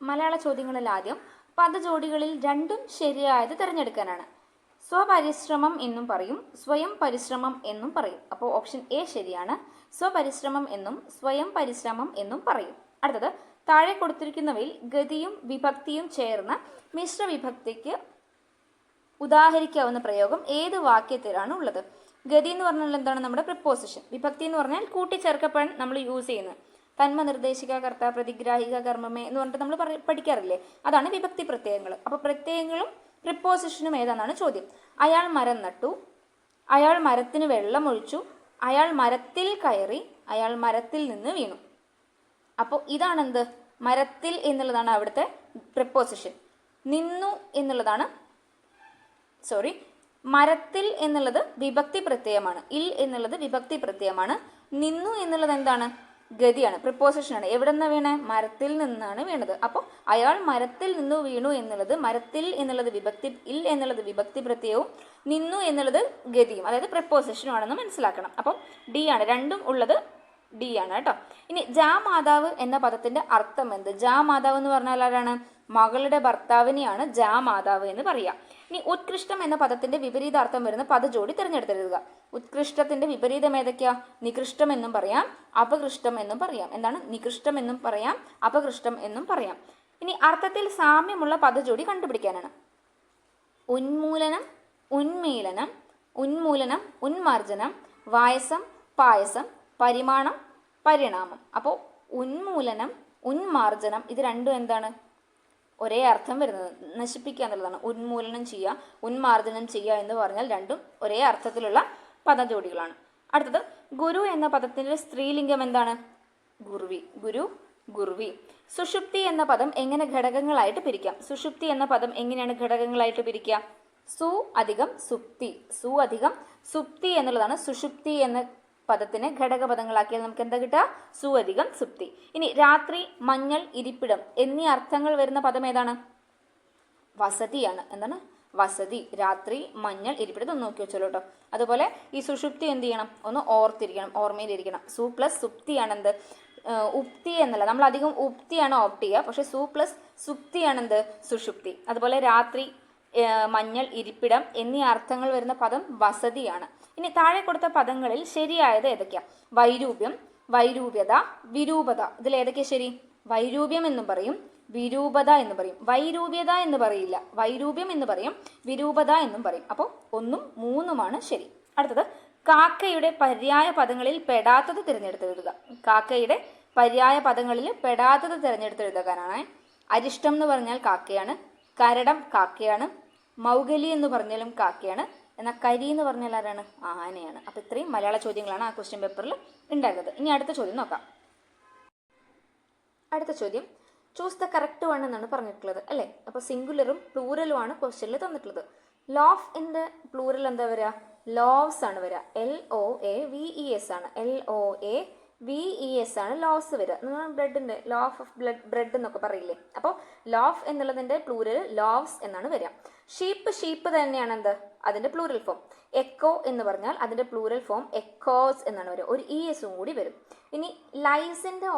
മലയാള ചോദ്യങ്ങളിൽ ആദ്യം പദജോഡികളിൽ രണ്ടും ശരിയായത് തിരഞ്ഞെടുക്കാനാണ്. സ്വപരിശ്രമം എന്നും പറയും, സ്വയം പരിശ്രമം എന്നും പറയും. അപ്പോൾ ഓപ്ഷൻ എ ശരിയാണ്. സ്വപരിശ്രമം എന്നും സ്വയം പരിശ്രമം എന്നും പറയും. അടുത്തത് താഴെ കൊടുത്തിരിക്കുന്നവയിൽ ഗതിയും വിഭക്തിയും ചേർന്ന മിശ്ര വിഭക്തിക്ക് ഉദാഹരിക്കാവുന്ന പ്രയോഗം ഏത് വാക്യത്തിലാണ് ഉള്ളത്? ഗതി എന്ന് പറഞ്ഞാൽ എന്താണ്, നമ്മുടെ പ്രിപ്പോസിഷൻ. വിഭക്തി എന്ന് പറഞ്ഞാൽ കൂട്ടിച്ചേർക്കപ്പെടാൻ നമ്മൾ യൂസ് ചെയ്യുന്നത്. തന്മ, നിർദ്ദേശിക, കർത്ത, പ്രതിഗ്രാഹിക, കർമ്മമേ എന്ന് പറഞ്ഞിട്ട് നമ്മൾ പഠിക്കാറില്ലേ, അതാണ് വിഭക്തി പ്രത്യയങ്ങൾ. അപ്പോൾ പ്രത്യയങ്ങളും പ്രിപ്പോസിഷനും ഏതാണെന്നാണ് ചോദ്യം. അയാൾ മരം നട്ടു, അയാൾ മരത്തിന് വെള്ളം ഒഴിച്ചു, അയാൾ മരത്തിൽ കയറി, അയാൾ മരത്തിൽ നിന്ന് വീണു. അപ്പോൾ ഇതാണെന്ത്, മരത്തിൽ എന്നുള്ളതാണ് അവിടുത്തെ പ്രിപ്പോസിഷൻ. നിന്നു എന്നുള്ളതാണ് മരത്തിൽ എന്നുള്ളത് വിഭക്തി പ്രത്യയമാണ്. ഇൽ എന്നുള്ളത് വിഭക്തി പ്രത്യയമാണ്. നിന്നു എന്നുള്ളത് എന്താണ്, ഗതിയാണ്, പ്രിപ്പോസിഷനാണ്. എവിടെ നിന്നാണ് വീണേ, മരത്തിൽ നിന്നാണ് വീണത്. അപ്പോൾ അയാൾ മരത്തിൽ നിന്നു വീണു എന്നുള്ളത് മരത്തിൽ എന്നുള്ളത് വിഭക്തി, ഇൽ എന്നുള്ളത് വിഭക്തി പ്രത്യയവും നിന്നു എന്നുള്ളത് ഗതിയും, അതായത് പ്രിപ്പോസിഷനും ആണെന്ന് മനസ്സിലാക്കണം. അപ്പം ഡി ആണ്, രണ്ടും ഉള്ളത് ഡി ആണ് കേട്ടോ. ഇനി ജാമാതാവ് എന്ന പദത്തിന്റെ അർത്ഥം എന്ത്? ജാമാതാവ് എന്ന് പറഞ്ഞാൽ ആരാണ്? മകളുടെ ഭർത്താവിനെയാണ് ജാമാതാവ് എന്ന് പറയുക. ഇനി ഉത്കൃഷ്ടം എന്ന പദത്തിന്റെ വിപരീതാർത്ഥം വരുന്ന പദജോടി തിരഞ്ഞെടുത്തെഴുതുക. ഉത്കൃഷ്ടത്തിന്റെ വിപരീതം ഏതൊക്കെയാ? നികൃഷ്ടം എന്നും പറയാം, അപകൃഷ്ടം എന്നും പറയാം. എന്താണ്? നികൃഷ്ടം എന്നും പറയാം, അപകൃഷ്ടം എന്നും പറയാം. ഇനി അർത്ഥത്തിൽ സാമ്യമുള്ള പദജോടി കണ്ടുപിടിക്കാനാണ്. ഉന്മൂലനം, ഉന്മീലനം, ഉന്മൂലനം, ഉന്മാർജനം, വായസം, പായസം, പരിമാണം, പരിണാമം. അപ്പോൾ ഉന്മൂലനം, ഉന്മാർജനം ഇത് രണ്ടും എന്താണ്? ഒരേ അർത്ഥം വരുന്നത്, നശിപ്പിക്കുക എന്നുള്ളതാണ്. ഉന്മൂലനം ചെയ്യുക, ഉന്മാർജനം ചെയ്യുക എന്ന് പറഞ്ഞാൽ രണ്ടും ഒരേ അർത്ഥത്തിലുള്ള പദജോഡികളാണ്. അടുത്തത് ഗുരു എന്ന പദത്തിന്റെ സ്ത്രീലിംഗം എന്താണ്? ഗുർവി. ഗുരു, ഗുർവി. സുഷുപ്തി എന്ന പദം എങ്ങനെ ഘടകങ്ങളായിട്ട് പിരിക്കാം? സുഷുപ്തി എന്ന പദം എങ്ങനെയാണ് ഘടകങ്ങളായിട്ട് പിരിക്കുക? സു അധികം സുപ്തി, സു അധികം സുപ്തി എന്നുള്ളതാണ് സുഷുപ്തി എന്ന പദത്തിന് ഘടകപദങ്ങളാക്കിയാൽ നമുക്ക് എന്താ കിട്ടുക? സു അധികം സുപ്തി. ഇനി രാത്രി, മഞ്ഞൾ, ഇരിപ്പിടം എന്നീ അർത്ഥങ്ങൾ വരുന്ന പദം ഏതാണ്? വസതിയാണ്. എന്താണ്? വസതി. രാത്രി, മഞ്ഞൾ, ഇരിപ്പിടം ഒന്ന് നോക്കി വെച്ചോളൂ കേട്ടോ. അതുപോലെ ഈ സുഷുപ്തി എന്ത് ചെയ്യണം? ഒന്ന് ഓർത്തിരിക്കണം, ഓർമ്മയിലിരിക്കണം. സു പ്ലസ് സുപ്തിയാണ് എന്ത്? ഉപ്തി എന്നല്ല, നമ്മൾ അധികം ഉപ്തിയാണ് ഓപ്റ്റ് ചെയ്യുക. പക്ഷെ സു പ്ലസ് സുപ്തിയാണ് എന്ത്? സുഷുപ്തി. അതുപോലെ രാത്രി, മഞ്ഞൾ, ഇരിപ്പിടം എന്നീ അർത്ഥങ്ങൾ വരുന്ന പദം വസതിയാണ്. ഇനി താഴെ കൊടുത്ത പദങ്ങളിൽ ശരിയായത് ഏതൊക്കെയാ? വൈരൂപ്യം, വൈരൂപ്യത, വിരൂപത. ഇതിൽ ഏതൊക്കെയാ ശരി? വൈരൂപ്യം എന്നും പറയും, വിരൂപത എന്ന് പറയും. വൈരൂപ്യത എന്ന് പറയില്ല, വൈരൂപ്യം എന്ന് പറയും, വിരൂപത എന്നും പറയും. അപ്പോൾ 1ഉം 3ഉമാണ് ശരി. അടുത്തത് കാക്കയുടെ പര്യായ പദങ്ങളിൽ പെടാത്തത് തിരഞ്ഞെടുത്തെഴുതുക. കാക്കയുടെ പര്യായ പദങ്ങളിൽ പെടാത്തത് തിരഞ്ഞെടുത്തെഴുതാനാണ്. അരിഷ്ടം എന്ന് പറഞ്ഞാൽ കാക്കയാണ്, കരടം കാക്കയാണ്, മൗഗലി എന്ന് പറഞ്ഞാലും കാക്കയാണ്, എന്നാൽ കരി എന്ന് പറഞ്ഞാൽ ആരാണ്? ആനയാണ്. അപ്പോൾ ഇത്രയും മലയാള ചോദ്യങ്ങളാണ് ആ ക്വസ്റ്റ്യൻ പേപ്പറിൽ ഉണ്ടായിരുന്നത്. ഇനി അടുത്ത ചോദ്യം നോക്കാം. അടുത്ത ചോദ്യം ചൂസ് ദ കറക്റ്റ് വൺ എന്നാണ് പറഞ്ഞിട്ടുള്ളത് അല്ലേ. അപ്പോൾ സിംഗുലറും പ്ലൂറലുമാണ് ക്വസ്റ്റ്യനിൽ തന്നിട്ടുള്ളത്. ലോഫ് ഇൻ്റെ പ്ലൂറൽ എന്താ വരിക? ലോവ്സ് ആണ് വരിക. LOAVES ആണ്. LOAVES ആണ് ലോവ്സ് വരിക. ബ്രെഡിൻ്റെ ലോഫ് ഓഫ് ബ്രെഡ് എന്നൊക്കെ പറയില്ലേ. അപ്പോൾ ലോഫ് എന്നുള്ളതിൻ്റെ പ്ലൂറൽ ലോവ്സ് എന്നാണ് വരിക. ഷീപ്പ് തന്നെയാണ് എന്ത്? അതിൻ്റെ പ്ലൂറൽ ഫോം. എക്കോ എന്ന് പറഞ്ഞാൽ അതിൻ്റെ പ്ലൂറൽ ഫോം എക്കോസ് എന്നാണ് വരിക. ഒരു ESഉം കൂടി വരും. ഇനി ലൈസിൻ്റെ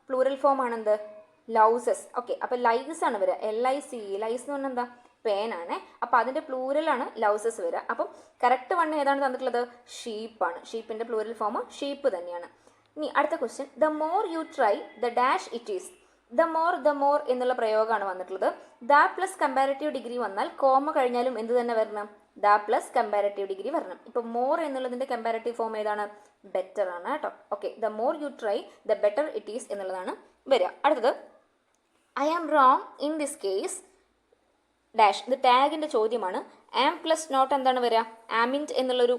പ്ലൂറൽ ഫോം ആണ് എന്ത്? ലൗസസ്. ഓക്കെ, അപ്പോൾ ലൈസ് ആണ് വരിക. LICE. ലൈസ് എന്ന് പറഞ്ഞാൽ എന്താ? പേനാണ്. അപ്പോൾ അതിൻ്റെ പ്ലൂറലാണ് ലൗസസ് വരിക. അപ്പം കറക്റ്റ് വൺ ഏതാണ് തന്നിട്ടുള്ളത്? ഷീപ്പാണ്. ഷീപ്പിൻ്റെ പ്ലൂറൽ ഫോം ഷീപ്പ് തന്നെയാണ്. ഇനി അടുത്ത question, the more you try the dash it is. The more എന്നുള്ള പ്രയോഗമാണ് വന്നിട്ടുള്ളത്. ദ പ്ലസ് കമ്പാരറ്റീവ് ഡിഗ്രി വന്നാൽ കോമ കഴിഞ്ഞാലും എന്ത് തന്നെ വരണം? ദ പ്ലസ് കമ്പാരറ്റീവ് ഡിഗ്രി വരണം. ഇപ്പോൾ മോർ എന്നുള്ളതിൻ്റെ കമ്പാരറ്റീവ് ഫോം ഏതാണ്? ബെറ്റർ ആണ് കേട്ടോ. Okay, the more you try the better it is എന്നുള്ളതാണ് വരിക. അടുത്തത് I am wrong in this case dash. ഇത് ടാഗിൻ്റെ ചോദ്യമാണ്. ആം പ്ലസ് നോട്ട് എന്താണ് വരിക? ആമിൻറ്റ് എന്നുള്ളൊരു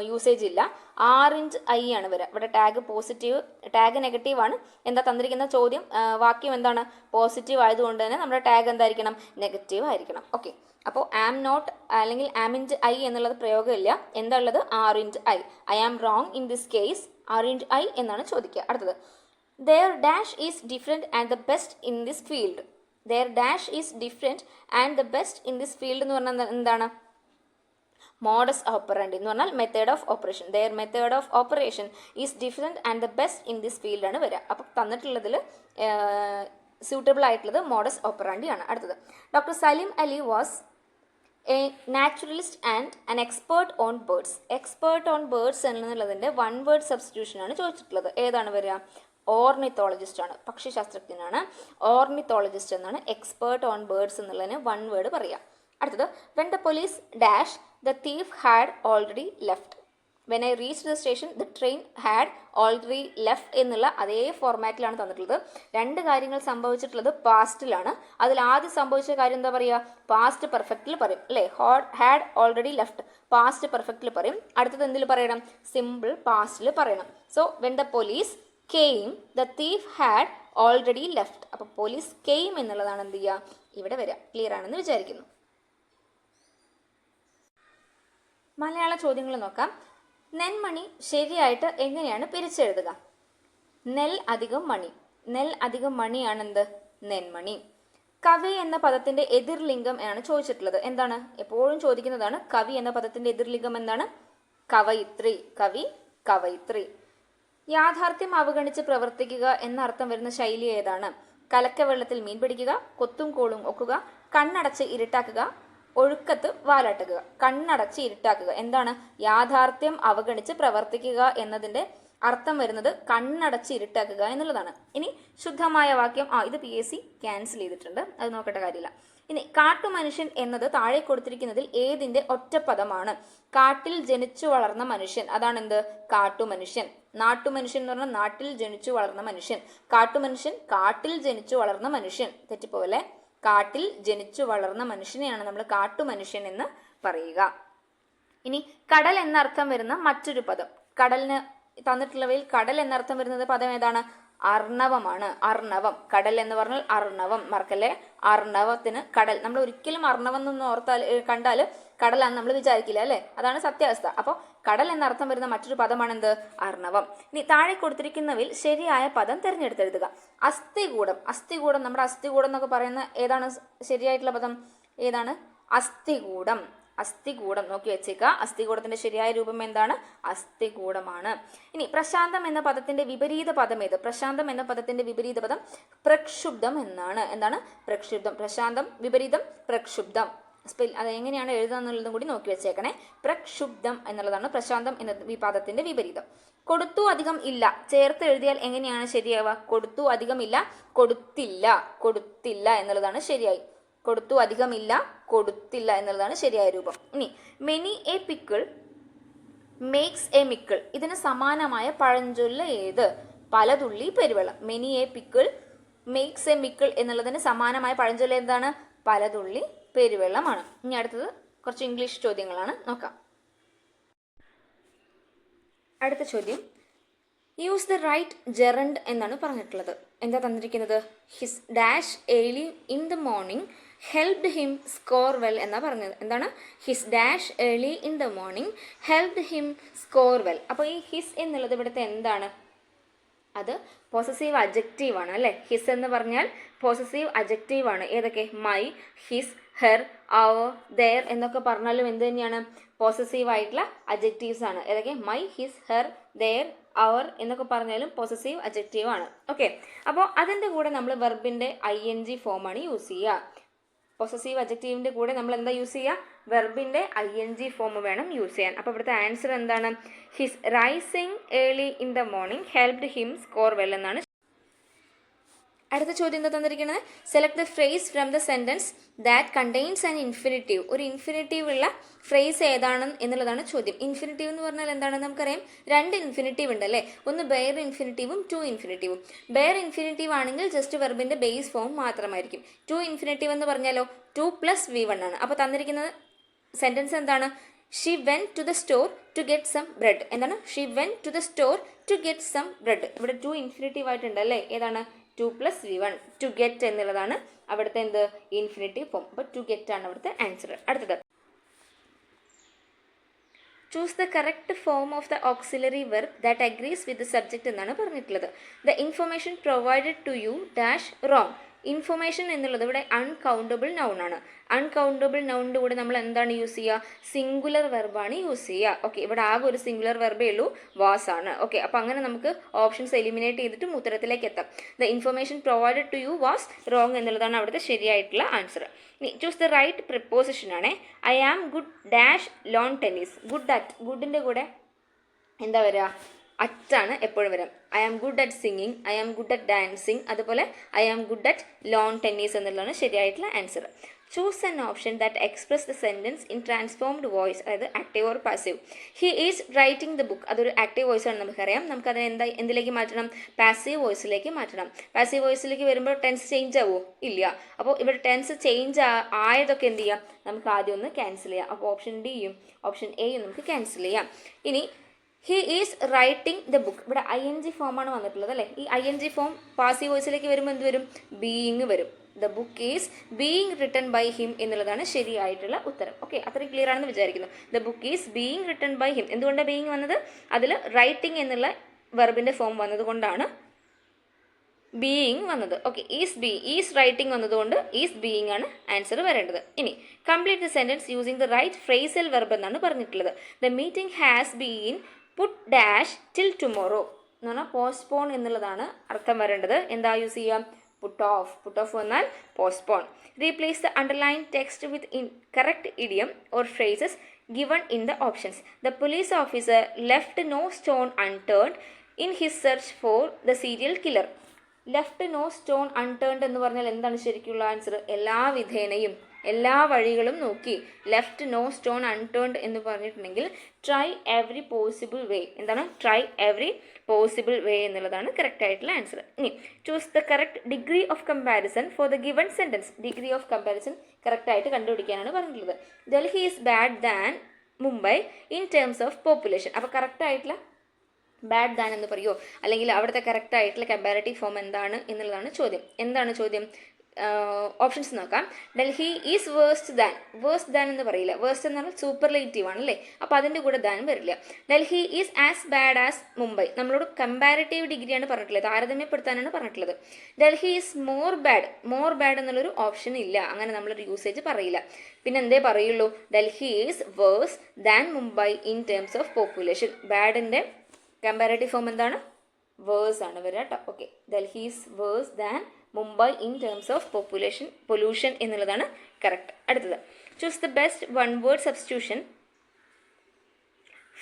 യൂസേജ് ഇല്ല. RI ആണ് വരിക. ഇവിടെ ടാഗ് പോസിറ്റീവ്, ടാഗ് നെഗറ്റീവ് ആണ്. എന്താ തന്നിരിക്കുന്ന ചോദ്യം? വാക്യം എന്താണ്? പോസിറ്റീവ് ആയതുകൊണ്ട് തന്നെ നമ്മുടെ ടാഗ് എന്തായിരിക്കണം? നെഗറ്റീവ് ആയിരിക്കണം. ഓക്കെ, അപ്പോൾ ആം നോട്ട് അല്ലെങ്കിൽ ആമിൻറ്റ് ഐ എന്നുള്ളത് പ്രയോഗമില്ല. എന്താ ഉള്ളത്? RI. I am wrong in this case RI എന്നാണ് ചോദിക്കുക. അടുത്തത് their dash is different and the best in this field. their dash is different and the best in this field എന്ന് പറഞ്ഞാൽ എന്താണ്? മോഡസ് ഓപ്പറandi എന്ന് പറഞ്ഞാൽ method of operation. their method of operation is different and the best in this field ആണ് വരിക. അപ്പോൾ തന്നിട്ടുള്ളതിൽ suitable ആയിട്ടുള്ളത് modus operandi ആണ്. അടുത്തത് doctor Salim Ali was a naturalist and an expert on birds. Expert on birds എന്നുള്ളതിൻ്റെ one word substitution ആണ് ചോദിച്ചിട്ടുള്ളത്. ഏതാണ് വരിക? ഓർണിത്തോളജിസ്റ്റ് ആണ്, പക്ഷിശാസ്ത്രജ്ഞനാണ്. ഓർണിത്തോളജിസ്റ്റ് എന്നാണ് എക്സ്പേർട്ട് ഓൺ ബേർഡ്സ് എന്നുള്ളതിന് വൺ വേർഡ് പറയാം. അടുത്തത് when the police dash the thief had already left. When I reach the station the train had already left എന്നുള്ള അതേ ഫോർമാറ്റിലാണ് തന്നിട്ടുള്ളത്. രണ്ട് കാര്യങ്ങൾ സംഭവിച്ചിട്ടുള്ളത് പാസ്റ്റിലാണ്. അതിൽ ആദ്യം സംഭവിച്ച കാര്യം എന്താ പറയുക? പാസ്റ്റ് പെർഫെക്റ്റിൽ പറയും അല്ലേ. ഹാഡ് ഓൾറെഡി ലെഫ്റ്റ് പാസ്റ്റ് പെർഫെക്റ്റിൽ പറയും. അടുത്തത് എന്തിൽ പറയണം? സിമ്പിൾ പാസ്റ്റിൽ പറയണം. So when the police came the thief had already left. അപ്പോൾ പോലീസ് came എന്നുള്ളതാണ് എന്ത് ചെയ്യുക? ഇവിടെ വരിക. ക്ലിയർ ആണെന്ന് വിചാരിക്കുന്നു. മലയാള ചോദ്യങ്ങൾ നോക്കാം. നെന്മണി ശരിയായിട്ട് എങ്ങനെയാണ് പിരിച്ചെഴുതുക? നെൽ അധികം മണി. നെൽ അധികം മണിയാണ് എന്ത്? നെന്മണി. കവി എന്ന പദത്തിന്റെ എതിർലിംഗം ആണ് ചോദിച്ചിട്ടുള്ളത്. എന്താണ്? എപ്പോഴും ചോദിക്കുന്നതാണ്. കവി എന്ന പദത്തിന്റെ എതിർലിംഗം എന്താണ്? കവയിത്രി. കവി, കവയിത്രി. യാഥാർത്ഥ്യം അവഗണിച്ച് പ്രവർത്തിക്കുക എന്നർത്ഥം വരുന്ന ശൈലി ഏതാണ്? കലക്ക വെള്ളത്തിൽ മീൻ പിടിക്കുക, കൊത്തും കോളും ഒക്കുക, കണ്ണടച്ച് ഇരുട്ടാക്കുക, ഒഴുക്കത്ത് വാലാട്ടുക. കണ്ണടച്ച് ഇരുട്ടാക്കുക എന്താണ്? യാഥാർത്ഥ്യം അവഗണിച്ച് പ്രവർത്തിക്കുക എന്നതിൻ്റെ അർത്ഥം വരുന്നത് കണ്ണടച്ച് ഇരുട്ടാക്കുക എന്നുള്ളതാണ്. ഇനി ശുദ്ധമായ വാക്യം, ഇത് PSC ക്യാൻസൽ ചെയ്തിട്ടുണ്ട്, അത് നോക്കേണ്ട കാര്യമില്ല. ഇനി കാട്ടുമനുഷ്യൻ എന്നത് താഴെ കൊടുത്തിരിക്കുന്നതിൽ ഏതിൻ്റെ ഒറ്റപ്പദമാണ്? കാട്ടിൽ ജനിച്ചു വളർന്ന മനുഷ്യൻ, അതാണ് എന്ത്? കാട്ടുമനുഷ്യൻ. നാട്ടുമനുഷ്യൻ എന്ന് പറഞ്ഞാൽ നാട്ടിൽ ജനിച്ചു വളർന്ന മനുഷ്യൻ. കാട്ടുമനുഷ്യൻ കാട്ടിൽ ജനിച്ചു വളർന്ന മനുഷ്യൻ. തെറ്റിപ്പോലെ കാട്ടിൽ ജനിച്ചു വളർന്ന മനുഷ്യനെയാണ് നമ്മൾ കാട്ടുമനുഷ്യൻ എന്ന് പറയുക. ഇനി കടൽ എന്നർത്ഥം വരുന്ന മറ്റൊരു പദം. കടലിന് തന്നിട്ടുള്ളവയിൽ കടൽ എന്നർത്ഥം വരുന്നത് പദം ഏതാണ്? അർണവമാണ്. അർണവം. കടൽ എന്ന് പറഞ്ഞാൽ അർണവം. മറക്കല്ലേ, അർണവത്തിന് കടൽ. നമ്മൾ ഒരിക്കലും അർണവം എന്നൊന്ന് ഓർത്താൽ കണ്ടാൽ കടലാന്ന് നമ്മൾ വിചാരിക്കില്ല അല്ലേ, അതാണ് സത്യാവസ്ഥ. അപ്പോൾ കടൽ എന്നർത്ഥം വരുന്ന മറ്റൊരു പദമാണ് എന്ത്? അർണവം. ഇനി താഴെ കൊടുത്തിരിക്കുന്നവയിൽ ശരിയായ പദം തിരഞ്ഞെടുത്തെഴുതുക. അസ്ഥികൂടം. അസ്ഥികൂടം, നമ്മുടെ അസ്ഥികൂടം എന്നൊക്കെ പറയുന്ന ഏതാണ് ശരിയായിട്ടുള്ള പദം? ഏതാണ്? അസ്ഥികൂടം. അസ്ഥികൂടം നോക്കി വെച്ചേക്കുക. അസ്ഥികൂടത്തിന്റെ ശരിയായ രൂപം എന്താണ്? അസ്ഥികൂടമാണ്. ഇനി പ്രശാന്തം എന്ന പദത്തിന്റെ വിപരീത പദം ഏത്? പ്രശാന്തം എന്ന പദത്തിന്റെ വിപരീത പദം പ്രക്ഷുബ്ധം എന്നാണ്. എന്താണ്? പ്രക്ഷുബ്ധം. പ്രശാന്തം വിപരീതം പ്രക്ഷുബ്ധം. അത് എങ്ങനെയാണ് എഴുതുക എന്നുള്ളതും കൂടി നോക്കി വെച്ചേക്കണേ. പ്രക്ഷുബ്ധം എന്നുള്ളതാണ് പ്രശാന്തം എന്ന വിപാദത്തിന്റെ വിപരീതം. കൊടുത്തു അധികം ഇല്ല ചേർത്ത് എഴുതിയാൽ എങ്ങനെയാണ് ശരിയാവുക? കൊടുത്തു അധികം ഇല്ല, കൊടുത്തില്ല, കൊടുത്തില്ല എന്നുള്ളതാണ് ശരിയായി. കൊടുത്തു അധികം ഇല്ല, കൊടുത്തില്ല എന്നുള്ളതാണ് ശരിയായ രൂപം. ഇനി many a pickle makes a mickle, ഇതിന് സമാനമായ പഴഞ്ചൊല്ല് ഏത്? പലതുള്ളി പെരുവെള്ളം. Many a pickle makes a mickle എന്നുള്ളതിന് സമാനമായ പഴഞ്ചൊല്ല് എന്താണ്? പലതുള്ളി പെരുവെള്ളമാണ്. ഇനി അടുത്തത് കുറച്ച് ഇംഗ്ലീഷ് ചോദ്യങ്ങളാണ്, നോക്കാം. അടുത്ത ചോദ്യം, യൂസ് ദ റൈറ്റ് ജെറണ്ട് എന്നാണ് പറഞ്ഞിട്ടുള്ളത്. എന്താ തന്നിരിക്കുന്നത്? His dash early in the morning helped him score well എന്നാണ് പറഞ്ഞത്. എന്താണ്? His dash early in the morning helped him score well. അപ്പോൾ ഈ ഹിസ് എന്നുള്ളത് ഇവിടുത്തെ എന്താണ്? അത് പോസസീവ് അഡ്ജക്റ്റീവ് ആണ് അല്ലേ? ഹിസ് എന്ന് പറഞ്ഞാൽ പോസസീവ് അഡ്ജക്റ്റീവ് ആണ്. ഏതൊക്കെ? My, his, her, our, their എന്നൊക്കെ പറഞ്ഞാലും എന്ത് തന്നെയാണ്? പോസസീവ് ആയിട്ടുള്ള അഡ്ജക്റ്റീവ്സ് ആണ്. ഏതൊക്കെ? My, his, her, their, our എന്നൊക്കെ പറഞ്ഞാലും പോസസീവ് അഡ്ജക്റ്റീവ് ആണ്. ഓക്കെ, അപ്പോൾ അതിൻ്റെ കൂടെ നമ്മൾ വെർബിൻ്റെ ING ഫോമാണ് യൂസ് ചെയ്യുക. പൊസസീവ് അഡ്ജക്റ്റീവിൻ്റെ കൂടെ നമ്മൾ എന്താ യൂസ് ചെയ്യുക? വെർബിൻ്റെ ING ഫോം വേണം യൂസ് ചെയ്യാൻ. അപ്പോൾ ഇവിടുത്തെ ആൻസർ എന്താണ്? His rising early in the morning helped him score well എന്നാണ്. അടുത്ത ചോദ്യം എന്താ തന്നിരിക്കുന്നത്? Select the phrase from the sentence that contains an infinitive. ഒരു ഇൻഫിനിറ്റീവ് ഉള്ള ഫ്രേസ് ഏതാണ് എന്നുള്ളതാണ് ചോദ്യം. ഇൻഫിനിറ്റീവ് എന്ന് പറഞ്ഞാൽ എന്താണെന്ന് നമുക്കറിയാം. 2 ഇൻഫിനിറ്റീവ് ഉണ്ട് അല്ലേ? ഒന്ന് ബെയർ ഇൻഫിനിറ്റീവും 2 ഇൻഫിനിറ്റീവും. ബെയർ ഇൻഫിനിറ്റീവ് ആണെങ്കിൽ ജസ്റ്റ് വെർബിന്റെ ബേസ് ഫോം മാത്രമായിരിക്കും. 2 ഇൻഫിനിറ്റീവ് എന്ന് പറഞ്ഞാലോ 2 + V1 ആണ്. അപ്പോൾ തന്നിരിക്കുന്നത് സെൻറ്റൻസ് എന്താണ്? She went to the store to get some bread. എന്താണ്? She went to the store to get some bread. ഇവിടെ 2 ഇൻഫിനിറ്റീവ് ആയിട്ടുണ്ട് അല്ലേ? ഏതാണ്? 2 + V1. ടു ഗെറ്റ് എന്നുള്ളതാണ് അവിടുത്തെ എന്ത്? Infinitive form. അപ്പോൾ ടു ഗെറ്റ് ആണ് അവിടുത്തെ ആൻസർ. അടുത്തത്, choose the correct form of the auxiliary verb that agrees with the subject എന്നാണ് പറഞ്ഞിട്ടുള്ളത്. The information provided to you dash wrong. Information എന്നുള്ളത് ഇവിടെ അൺകൗണ്ടബിൾ നൗൺ ആണ്. അൺകൗണ്ടബിൾ നൗണിൻ്റെ കൂടെ നമ്മൾ എന്താണ് യൂസ് ചെയ്യുക? സിംഗുലർ വെർബാണ് യൂസ് ചെയ്യുക. ഓക്കെ, ഇവിടെ ആകെ ഒരു സിംഗുലർ വെർബേ ഉള്ളൂ, വാസ് ആണ്. ഓക്കെ, അപ്പോൾ അങ്ങനെ നമുക്ക് ഓപ്ഷൻസ് എലിമിനേറ്റ് ചെയ്തിട്ടും ഉത്തരത്തിലേക്ക് എത്താം. The information provided to you was wrong എന്നുള്ളതാണ് അവിടുത്തെ ശരിയായിട്ടുള്ള ആൻസർ. ഇനി ചൂസ് ദ റൈറ്റ് പ്രിപ്പോസിഷൻ ആണ്. I am good dash lawn tennis. Good at, ഗുഡിൻ്റെ കൂടെ എന്താ വരിക? അറ്റാണ് എപ്പോഴും വരാം. I am good at singing, I am good at dancing, അതുപോലെ I am good at lawn tennis എന്നുള്ളതാണ് ശരിയായിട്ടുള്ള answer. Choose an option that express the sentence in transformed voice, അതായത് active or passive. He is writing the book, അതൊരു active voice ആണ് നമുക്കറിയാം. നമുക്കതിനെ എന്തിലേക്ക് മാറ്റണം? Passive വോയിസിലേക്ക് മാറ്റണം. പാസീവ് വോയിസിലേക്ക് വരുമ്പോൾ ടെൻസ് ചേഞ്ച് ആവുമോ? ഇല്ല. അപ്പോൾ ഇവിടെ ടെൻസ് ചേഞ്ച് ആയതൊക്കെ എന്ത് ചെയ്യാം? നമുക്ക് ആദ്യം ഒന്ന് ക്യാൻസൽ ചെയ്യാം. അപ്പോൾ ഓപ്ഷൻ ഡിയും ഓപ്ഷൻ എയും നമുക്ക് ക്യാൻസൽ ചെയ്യാം. ഇനി he is writing the book, ഇവിടെ ING ഫോമാണ് വന്നിട്ടുള്ളത് അല്ലേ? ഈ ING ഫോം പാസീവ് വോയിസിലേക്ക് വരുമ്പോൾ എന്ത് വരും? ബീയിങ് വരും. The book is being written by him എന്നുള്ളതാണ് ശരിയായിട്ടുള്ള ഉത്തരം. ഓക്കെ, അത്രയും ക്ലിയർ ആണെന്ന് വിചാരിക്കുന്നു. The book is being written by him. എന്തുകൊണ്ടാണ് ബീയിങ് വന്നത്? അതിൽ റൈറ്റിംഗ് എന്നുള്ള വെർബിൻ്റെ ഫോം വന്നതുകൊണ്ടാണ് ബീയിങ് വന്നത്. ഓക്കെ, ഈസ് റൈറ്റിംഗ് വന്നതുകൊണ്ട് ഈസ് ബീയിങ് ആണ് ആൻസർ വരേണ്ടത്. ഇനി complete the sentence using the right phrasal verb എന്നാണ് പറഞ്ഞിട്ടുള്ളത്. The meeting has been put dash till tomorrow എന്ന് പറഞ്ഞാൽ പോസ്റ്റ്പോൺ എന്നുള്ളതാണ് അർത്ഥം വരേണ്ടത്. എന്താ യൂസ് ചെയ്യാം? Put off. പുട്ട് ഓഫ് വന്നാൽ postpone. Replace the underline text with correct idiom or phrases given in the options. The police officer left no stone unturned in his search for the serial killer. Left no stone unturned എന്ന് പറഞ്ഞാൽ എന്താണ് ശരിക്കുള്ള answer? എല്ലാ വിധേനയും എല്ലാ വഴികളും നോക്കി. Left no stone unturned എന്ന് പറഞ്ഞിട്ടുണ്ടെങ്കിൽ ട്രൈ എവറി പോസിബിൾ വേ. എന്താണ്? ട്രൈ എവറി പോസിബിൾ വേ എന്നുള്ളതാണ് കറക്റ്റ് ആയിട്ടുള്ള ആൻസർ. ഇനി choose the correct degree of comparison for the given sentence. Degree of comparison കറക്റ്റായിട്ട് കണ്ടുപിടിക്കാനാണ് പറഞ്ഞിട്ടുള്ളത്. Delhi is bad than Mumbai in terms of population. അപ്പോൾ കറക്റ്റായിട്ടുള്ള ബാഡ് ദാൻ എന്ന് പറയുമോ, അല്ലെങ്കിൽ അവിടുത്തെ കറക്റ്റ് ആയിട്ടുള്ള കമ്പാരിറ്റീവ് ഫോം എന്താണ് എന്നുള്ളതാണ് ചോദ്യം. എന്താണ് ചോദ്യം? ഓപ്ഷൻസ് നോക്കാം. ഡൽഹി ഈസ് വേഴ്സ്റ്റ് ദാൻ എന്ന് പറയില്ല. വേഴ്സ്റ്റ് എന്ന് പറഞ്ഞാൽ സൂപ്പർലേറ്റീവ് ആണല്ലേ, അപ്പോൾ അതിൻ്റെ കൂടെ ദാൻ വരില്ല. Delhi is as bad as Mumbai. നമ്മളോട് കമ്പാരിറ്റീവ് ഡിഗ്രിയാണ് പറഞ്ഞിട്ടുള്ളത്, താരതമ്യപ്പെടുത്താനാണ് പറഞ്ഞിട്ടുള്ളത്. ഡൽഹി ഈസ് മോർ ബാഡ് എന്നുള്ളൊരു ഓപ്ഷൻ ഇല്ല, അങ്ങനെ നമ്മളൊരു യൂസേജ് പറയില്ല. പിന്നെ എന്തേ പറയുള്ളൂ? Delhi is worse than Mumbai in terms of population. ബാഡിൻ്റെ കമ്പാരിറ്റീവ് ഫോം എന്താണ്? വേഴ്സ് ആണ് വരിക കേട്ടോ. Okay, Delhi is worse than Mumbai in terms of pollution എന്നുള്ളതാണ് കറക്റ്റ്. അടുത്തത് choose the best one word substitution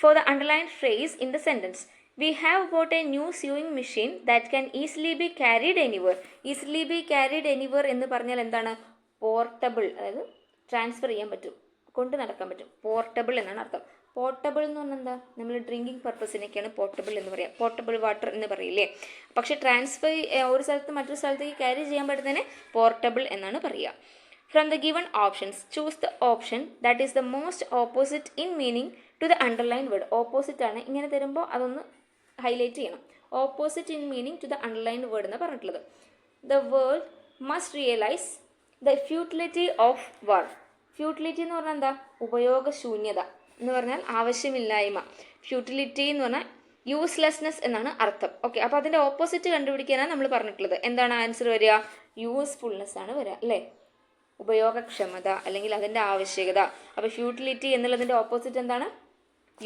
for the underlined phrase in the sentence. We have bought a new sewing machine that can easily be carried anywhere. Easily be carried anywhere എന്ന് പറഞ്ഞാൽ എന്താണ്? Portable, അതായത് transfer ചെയ്യാൻ പറ്റും, കൊണ്ട് നടക്കാൻ പറ്റും. Portable എന്നാണ് അർത്ഥം. പോർട്ടബിൾ എന്ന് പറഞ്ഞാൽ എന്താ? നമ്മൾ ഡ്രിങ്കിങ് പർപ്പസിനൊക്കെയാണ് പോർട്ടബിൾ എന്ന് പറയാം. പോർട്ടബിൾ വാട്ടർ എന്ന് പറയില്ലേ? പക്ഷേ ട്രാൻസ്ഫർ ഒരു സ്ഥലത്ത് മറ്റൊരു സ്ഥലത്തേക്ക് ക്യാരി ചെയ്യാൻ പറ്റുന്നതിന് പോർട്ടബിൾ എന്നാണ് പറയുക. From the given options, choose the option that is the most opposite in meaning to the underlined word. Opposite ആണ്, ഇങ്ങനെ തരുമ്പോൾ അതൊന്ന് ഹൈലൈറ്റ് ചെയ്യണം. Opposite in meaning to the underlined word എന്ന് പറഞ്ഞിട്ടുള്ളത്. The world must realize the futility of war. Futility എന്ന് പറഞ്ഞാൽ എന്താ? ഉപയോഗശൂന്യത എന്ന് പറഞ്ഞാൽ ആവശ്യമില്ലായ്മ. ഫ്യൂട്ടിലിറ്റി എന്ന് പറഞ്ഞാൽ യൂസ്ലെസ്നെസ് എന്നാണ് അർത്ഥം. ഓക്കെ, അപ്പോൾ അതിൻ്റെ ഓപ്പോസിറ്റ് കണ്ടുപിടിക്കാനാണ് നമ്മൾ പറഞ്ഞിട്ടുള്ളത്. എന്താണ് ആൻസർ വരിക? യൂസ്ഫുൾനെസ് ആണ് വരിക, അല്ലേ? ഉപയോഗക്ഷമത അല്ലെങ്കിൽ അതിൻ്റെ ആവശ്യകത. അപ്പോൾ ഫ്യൂട്ടിലിറ്റി എന്നുള്ളതിൻ്റെ ഓപ്പോസിറ്റ് എന്താണ്?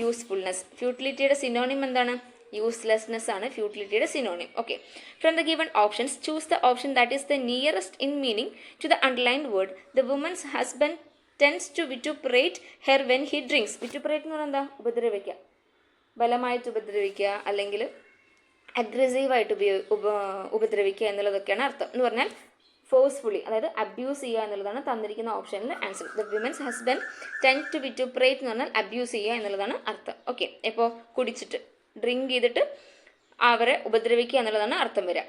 യൂസ്ഫുൾനെസ്. ഫ്യൂട്ടിലിറ്റിയുടെ സിനോണിം എന്താണ്? യൂസ്ലെസ്നെസ് ആണ് ഫ്യൂട്ടിലിറ്റിയുടെ synonym. Okay, from the given options choose the option that is the nearest in meaning to the underlined word. The woman's husband tends to vituperate her when he drinks. Vituperate എന്ന് പറഞ്ഞാൽ എന്താ? ഉപദ്രവിക്കുക, ബലമായിട്ട് ഉപദ്രവിക്കുക അല്ലെങ്കിൽ അഗ്രസീവായിട്ട് ഉപദ്രവിക്കുക എന്നുള്ളതൊക്കെയാണ് അർത്ഥം. എന്ന് പറഞ്ഞാൽ forcefully, അതായത് abuse ചെയ്യുക എന്നുള്ളതാണ് തന്നിരിക്കുന്ന ഓപ്ഷനിൽ answer. The women's husband tend to vituperate എന്ന് പറഞ്ഞാൽ അബ്യൂസ് ചെയ്യുക എന്നുള്ളതാണ് അർത്ഥം. ഓക്കെ, ഇപ്പോൾ കുടിച്ചിട്ട് ഡ്രിങ്ക് ചെയ്തിട്ട് അവരെ ഉപദ്രവിക്കുക എന്നുള്ളതാണ് അർത്ഥം വരിക.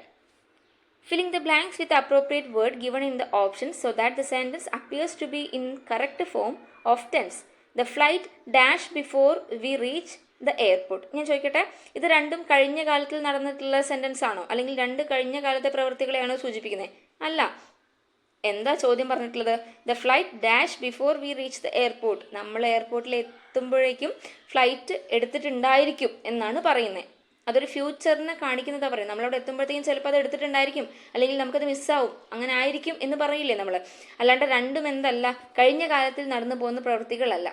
Filling the blanks with appropriate word given in the option so that the sentence appears to be in correct form of tense. The flight dash before we reach the airport. ഞാൻ ചോദിക്കട്ടെ, ഇത് രണ്ടും കഴിഞ്ഞ കാലത്തിൽ നടന്നിട്ടുള്ള സെൻറ്റൻസ് ആണോ, അല്ലെങ്കിൽ രണ്ട് കഴിഞ്ഞ കാലത്തെ പ്രവൃത്തികളെയാണോ സൂചിപ്പിക്കുന്നത്? അല്ല. എന്താ ചോദ്യം പറഞ്ഞിട്ടുള്ളത്? The flight dash before we reach the airport. നമ്മൾ എയർപോർട്ടിൽ എത്തുമ്പോഴേക്കും ഫ്ലൈറ്റ് എടുത്തിട്ടുണ്ടായിരിക്കും എന്നാണ് പറയുന്നത്. അതൊരു ഫ്യൂച്ചറിനെ കാണിക്കുന്നതാണ് പറയുന്നത്. നമ്മളവിടെ എത്തുമ്പോഴത്തേക്കും ചിലപ്പോൾ അത് എടുത്തിട്ടുണ്ടായിരിക്കും, അല്ലെങ്കിൽ നമുക്കത് മിസ്സാവും, അങ്ങനെ ആയിരിക്കും എന്ന് പറയില്ലേ നമ്മൾ. അല്ലാണ്ട് രണ്ടും എന്തല്ല, കഴിഞ്ഞ കാലത്തിൽ നടന്നു പോകുന്ന പ്രവൃത്തികളല്ല.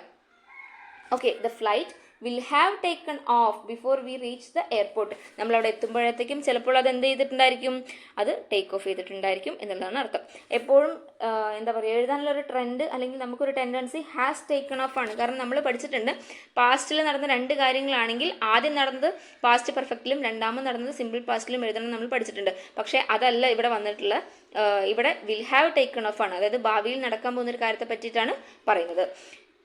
Okay, the flight will have taken off before we reach the airport. നമ്മളവിടെ എത്തുമ്പോഴത്തേക്കും ചിലപ്പോൾ അത് എന്ത് ചെയ്തിട്ടുണ്ടായിരിക്കും? അത് ടേക്ക് ഓഫ് ചെയ്തിട്ടുണ്ടായിരിക്കും എന്നുള്ളതാണ് അർത്ഥം. എപ്പോഴും എന്താ പറയുക, എഴുതാനുള്ളൊരു ട്രെൻഡ് അല്ലെങ്കിൽ നമുക്കൊരു ടെൻഡൻസി ഹാസ് ടേക്കൺ ഓഫ് ആണ്. കാരണം നമ്മൾ പഠിച്ചിട്ടുണ്ട്, പാസ്റ്റിൽ നടന്ന രണ്ട് കാര്യങ്ങളാണെങ്കിൽ ആദ്യം നടന്നത് പാസ്റ്റ് പെർഫെക്റ്റിലും രണ്ടാമത് നടന്നത് സിമ്പിൾ പാസ്റ്റിലും എഴുതണം നമ്മൾ പഠിച്ചിട്ടുണ്ട്. പക്ഷേ അതല്ല ഇവിടെ വന്നിട്ടുള്ള. ഇവിടെ വിൽ ഹാവ് ടേക്കൺ ഓഫ് ആണ്, അതായത് ഭാവിയിൽ നടക്കാൻ പോകുന്ന ഒരു കാര്യത്തെ പറ്റിയിട്ടാണ് പറയുന്നത്.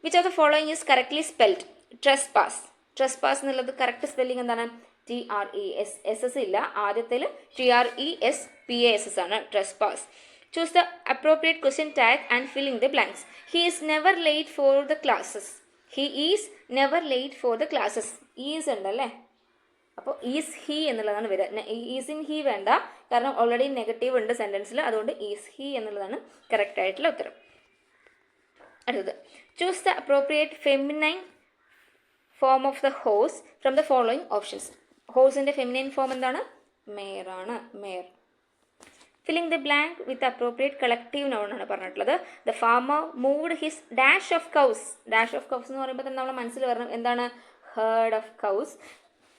Which of the following is correctly spelled? Trespass. Trespass എന്നുള്ളത് കറക്റ്റ് സ്പെല്ലിംഗ് എന്താണ്? TRESS ഇല്ല, ആദ്യത്തിൽ TRESPAS ആണ് trespass. Choose the appropriate question tag and filling the blanks. He is never late for the classes. He is never late for the classes. Is ഉണ്ടല്ലേ, അപ്പോൾ is he എന്നുള്ളതാണ് വരിക. Is in he വേണ്ട, കാരണം already negative ഉണ്ട് സെൻറ്റൻസിൽ. അതുകൊണ്ട് is he എന്നുള്ളതാണ് correct ആയിട്ടുള്ള ഉത്തരം. അടുത്തത് choose the appropriate feminine form of the horse from the following options. ഹോഴ്സിൻ്റെ ഫെമിനൈൻ ഫോം എന്താണ്? മെയർ ആണ്, mare. Filling the blank with appropriate collective noun ആണ് പറഞ്ഞിട്ടുള്ളത്. The farmer moved his dash of cows. Dash of cows എന്ന് പറയുമ്പോൾ തന്നെ നമ്മുടെ മനസ്സിൽ വരണം എന്താണ്? Herd of cows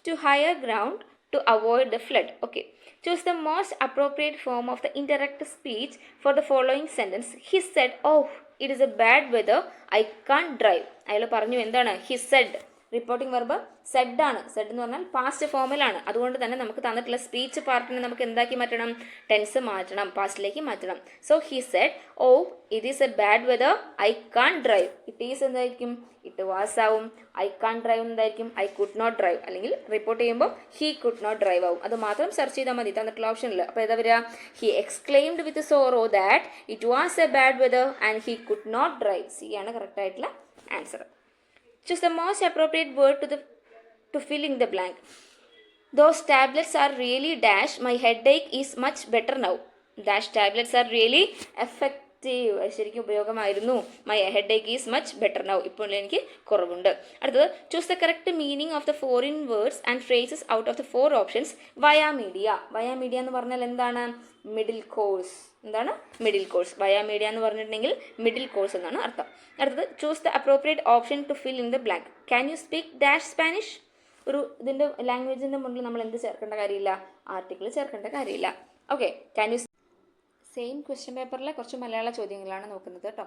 to higher ground to avoid the flood. Okay, choose the most appropriate form of the indirect speech for the following sentence. He said, oh, it is a bad weather, I can't drive. അയാൾ പറഞ്ഞു എന്താണ്? he said. Reporting verb said ആണ്. Said എന്ന് പറഞ്ഞാൽ past ഫോമിലാണ്. അതുകൊണ്ട് തന്നെ നമുക്ക് തന്നിട്ടുള്ള സ്പീച്ച് പാർട്ടിനെ നമുക്ക് എന്താക്കി മാറ്റണം? ടെൻസ് മാറ്റണം, പാസ്റ്റിലേക്ക് മാറ്റണം. So he said, oh it is a bad weather, I can't drive. It is എന്തായിരിക്കും? ഇറ്റ് വാസ് ആവും. ഐ കാൺ ഡ്രൈവ് എന്തായിരിക്കും? I could not drive. അല്ലെങ്കിൽ റിപ്പോർട്ട് ചെയ്യുമ്പോൾ ഹി കുഡ് നോട്ട് ഡ്രൈവ് ആവും. അത് മാത്രം സെർച്ച് ചെയ്താൽ മതി തന്നിട്ടുള്ള ഓപ്ഷനിൽ. അപ്പോൾ ഏതാ വരിക? He exclaimed with sorrow that it was a bad weather and he could not drive. C ആണ് കറക്റ്റ് ആയിട്ടുള്ള answer. Choose the most appropriate word to fill in the blank. Those tablets are really dash. My headache is much better now. Dash tablets are really effective. ശരിക്കും ഉപയോഗമായിരുന്നു. My headache is much better now. ഇപ്പോൾ എനിക്ക് കുറവുണ്ട്. അടുത്തത് choose the correct meaning of the foreign words and phrases out of the 4 options via media. Via media എന്ന് പറഞ്ഞാൽ എന്താണ്? Middle course. എന്താണ്? Middle course. Via media എന്ന് പറഞ്ഞിട്ടുണ്ടെങ്കിൽ മിഡിൽ കോഴ്സ് എന്നാണ് അർത്ഥം. അടുത്തത് choose the appropriate option to fill in the blank. Can you speak dash Spanish? ഒരു ഇതിൻ്റെ ലാംഗ്വേജിൻ്റെ മുന്നിൽ നമ്മൾ എന്ത് ചേർക്കേണ്ട കാര്യമില്ല? ആർട്ടിക്കിൾ ചേർക്കേണ്ട കാര്യമില്ല. Okay, can you same question പേപ്പറിലെ കുറച്ച് മലയാള ചോദ്യങ്ങളാണ് നോക്കുന്നത് കേട്ടോ.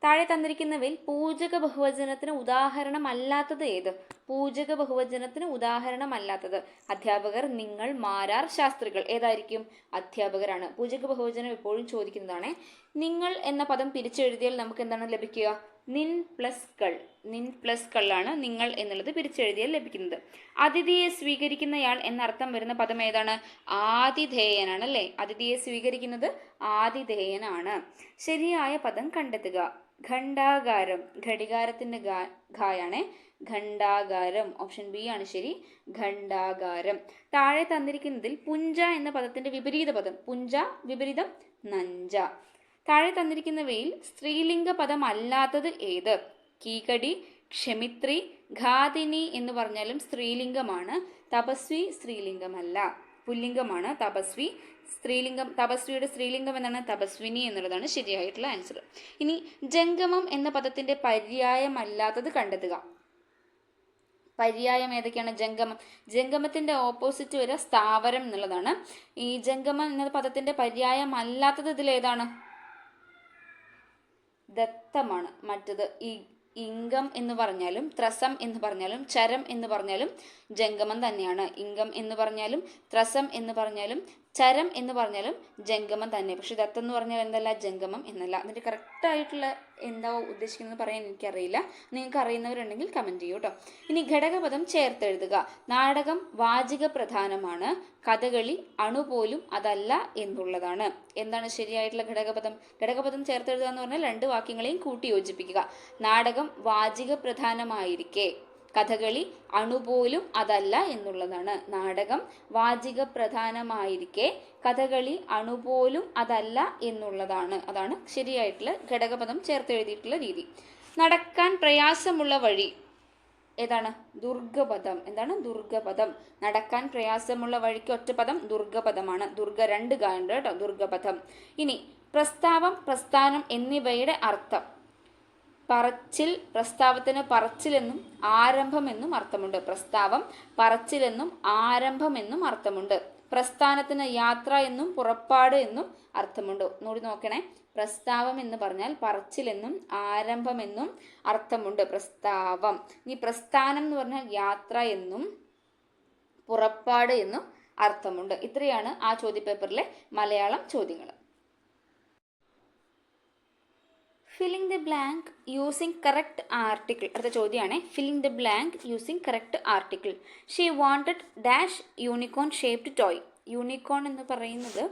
താഴെ തന്നിരിക്കുന്നവയിൽ പൂജക ബഹുവചനത്തിന് ഉദാഹരണമല്ലാത്തത് ഏത്? പൂജക ബഹുവചനത്തിന് ഉദാഹരണമല്ലാത്തത് അധ്യാപകർ, നിങ്ങൾ, മാരാർ, ശാസ്ത്രികൾ. ഏതായിരിക്കും? അധ്യാപകരാണ്. പൂജക ബഹുവചനം എപ്പോഴും ചോദിക്കുന്നതാണ്. നിങ്ങൾ എന്ന പദം പിരിച്ചെഴുതിയാൽ നമുക്ക് എന്താണ് ലഭിക്കുക? നിൻ പ്ലസ് കൾ. നിൻ പ്ലസ് കളാണ് നിങ്ങൾ എന്നുള്ളത് പിരിച്ചെഴുതിയാൽ ലഭിക്കുന്നത്. അതിഥിയെ സ്വീകരിക്കുന്നയാൾ എന്നർത്ഥം വരുന്ന പദം ഏതാണ്? ആതിഥേയനാണ് അല്ലേ? അതിഥിയെ സ്വീകരിക്കുന്നത് ആതിഥേയനാണ്. ശരിയായ പദം കണ്ടെത്തുക. ഘണ്ടാകാരം. ഘടികാരത്തിന്റെ ഘായാണ് ഘണ്ടാകാരം. ഓപ്ഷൻ ബി ആണ് ശരി, ഘണ്ടാകാരം. താഴെ തന്നിരിക്കുന്നതിൽ പുഞ്ച എന്ന പദത്തിന്റെ വിപരീത പദം. പുഞ്ച വിപരീതം നഞ്ച. താഴെ തന്നിരിക്കുന്നവയിൽ സ്ത്രീലിംഗ പദം അല്ലാത്തത് ഏത്? കീകടി, ക്ഷമിത്രി, ഘാതിനി എന്ന് പറഞ്ഞാലും സ്ത്രീലിംഗമാണ്. തപസ്വി സ്ത്രീലിംഗമല്ല, പുല്ലിംഗമാണ്. തപസ്വി സ്ത്രീലിംഗം. തപസ്വിയുടെ സ്ത്രീലിംഗം എന്നാണ് തപസ്വിനി എന്നുള്ളതാണ് ശരിയായിട്ടുള്ള ആൻസർ. ഇനി ജംഗമം എന്ന പദത്തിന്റെ പര്യായമല്ലാത്തത് കണ്ടെത്തുക. പര്യായം ഏതൊക്കെയാണ്? ജംഗമം. ജംഗമത്തിന്റെ ഓപ്പോസിറ്റ് വരെ സ്ഥാവരം എന്നുള്ളതാണ്. ഈ ജംഗമം എന്ന പദത്തിന്റെ പര്യായം അല്ലാത്തത് ഇതിൽ ഏതാണ്? ദത്തമാണ്. മറ്റത് ഇംഗം എന്ന് പറഞ്ഞാലും ത്രസം എന്ന് പറഞ്ഞാലും ചരം എന്ന് പറഞ്ഞാലും ജംഗമം തന്നെയാണ്. ഇംഗം എന്ന് പറഞ്ഞാലും ത്രസം എന്ന് പറഞ്ഞാലും ചരം എന്ന് പറഞ്ഞാലും ജംഗമം തന്നെ. പക്ഷെ ദത്തം എന്ന് പറഞ്ഞാൽ എന്തല്ല? ജംഗമം എന്നല്ല. അതിൻ്റെ കറക്റ്റായിട്ടുള്ള എന്താ ഉദ്ദേശിക്കുന്നത് പറയാൻ എനിക്കറിയില്ല. നിങ്ങൾക്ക് അറിയുന്നവരുണ്ടെങ്കിൽ കമൻറ്റ് ചെയ്യൂ കേട്ടോ. ഇനി ഘടകപദം ചേർത്തെഴുതുക. നാടകം വാചിക പ്രധാനമാണ്. കഥകളി അണുപോലും അതല്ല എന്നുള്ളതാണ്. എന്താണ് ശരിയായിട്ടുള്ള ഘടകപദം? ഘടകപദം ചേർത്തെഴുതുക എന്ന് പറഞ്ഞാൽ രണ്ട് വാക്യങ്ങളെയും കൂട്ടി യോജിപ്പിക്കുക. നാടകം വാചിക പ്രധാനമായിരിക്കെ കഥകളി അണുപോലും അതല്ല എന്നുള്ളതാണ്. നാടകം വാചിക പ്രധാനമായിരിക്കെ കഥകളി അണുപോലും അതല്ല എന്നുള്ളതാണ്. അതാണ് ശരിയായിട്ടുള്ള ഘടകപദം ചേർത്തെഴുതിയിട്ടുള്ള രീതി. നടക്കാൻ പ്രയാസമുള്ള വഴി ഏതാണ്? ദുർഗപദം. എന്താണ്? ദുർഗപദം. നടക്കാൻ പ്രയാസമുള്ള വഴിക്ക് ഒറ്റപ്പദം ദുർഗപദമാണ്. ദുർഗ രണ്ട് ഗാണ്ട് കേട്ടോ. ദുർഗപദം. ഇനി പ്രസ്താവം, പ്രസ്ഥാനം എന്നിവയുടെ അർത്ഥം. പറച്ചിൽ. പ്രസ്താവത്തിന് പറച്ചിലെന്നും ആരംഭമെന്നും അർത്ഥമുണ്ട്. പ്രസ്താവം പറച്ചിലെന്നും ആരംഭമെന്നും അർത്ഥമുണ്ട്. പ്രസ്ഥാനത്തിന് യാത്ര എന്നും പുറപ്പാട് എന്നും അർത്ഥമുണ്ട്. ഒന്നുകൂടി നോക്കണേ. പ്രസ്താവം എന്ന് പറഞ്ഞാൽ പറച്ചിലെന്നും ആരംഭമെന്നും അർത്ഥമുണ്ട്. പ്രസ്താവം. ഇനി പ്രസ്ഥാനം എന്ന് പറഞ്ഞാൽ യാത്ര എന്നും പുറപ്പാട് എന്നും അർത്ഥമുണ്ട്. ഇത്രയാണ് ആ ചോദ്യപേപ്പറിലെ മലയാളം ചോദ്യങ്ങൾ. Filling the blank using correct article. അടുത്ത ചോദ്യമാണ് filling the blank using correct article. She wanted dash unicorn shaped toy. Unicorn എന്ന് പറയുന്നത്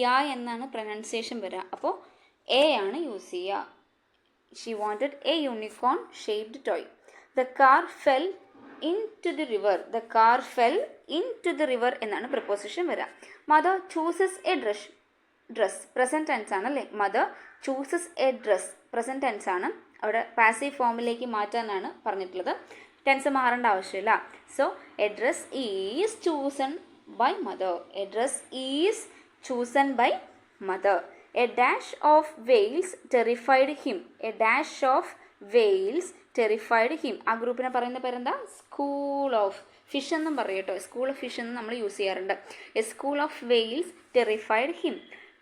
യാ എന്നാണ് പ്രൊനൗൺസിയേഷൻ വരിക. അപ്പോൾ എ ആണ് യൂസ് ചെയ്യുക. She wanted a unicorn shaped toy. The car fell into the river. The car fell into the river എന്നാണ് preposition വരിക. Mother chooses a dress. Present tense ആണ് അല്ലേ? Mother chooses a dress present tense ആണ്. അവിടെ passive ഫോമിലേക്ക് മാറ്റാനാണ് പറഞ്ഞിട്ടുള്ളത്. Tense മാറേണ്ട ആവശ്യമില്ല. So a dress is chosen by mother. A dress is chosen by mother. A dash of whales terrified him. A dash of whales terrified him. ആ ഗ്രൂപ്പിനെ പറയുന്ന പേരെന്താ? സ്കൂൾ ഓഫ് ഫിഷ് എന്നും പറയും കേട്ടോ. സ്കൂൾ ഓഫ് ഫിഷ് എന്ന് നമ്മൾ use ചെയ്യാറുണ്ട്. A school of whales terrified him.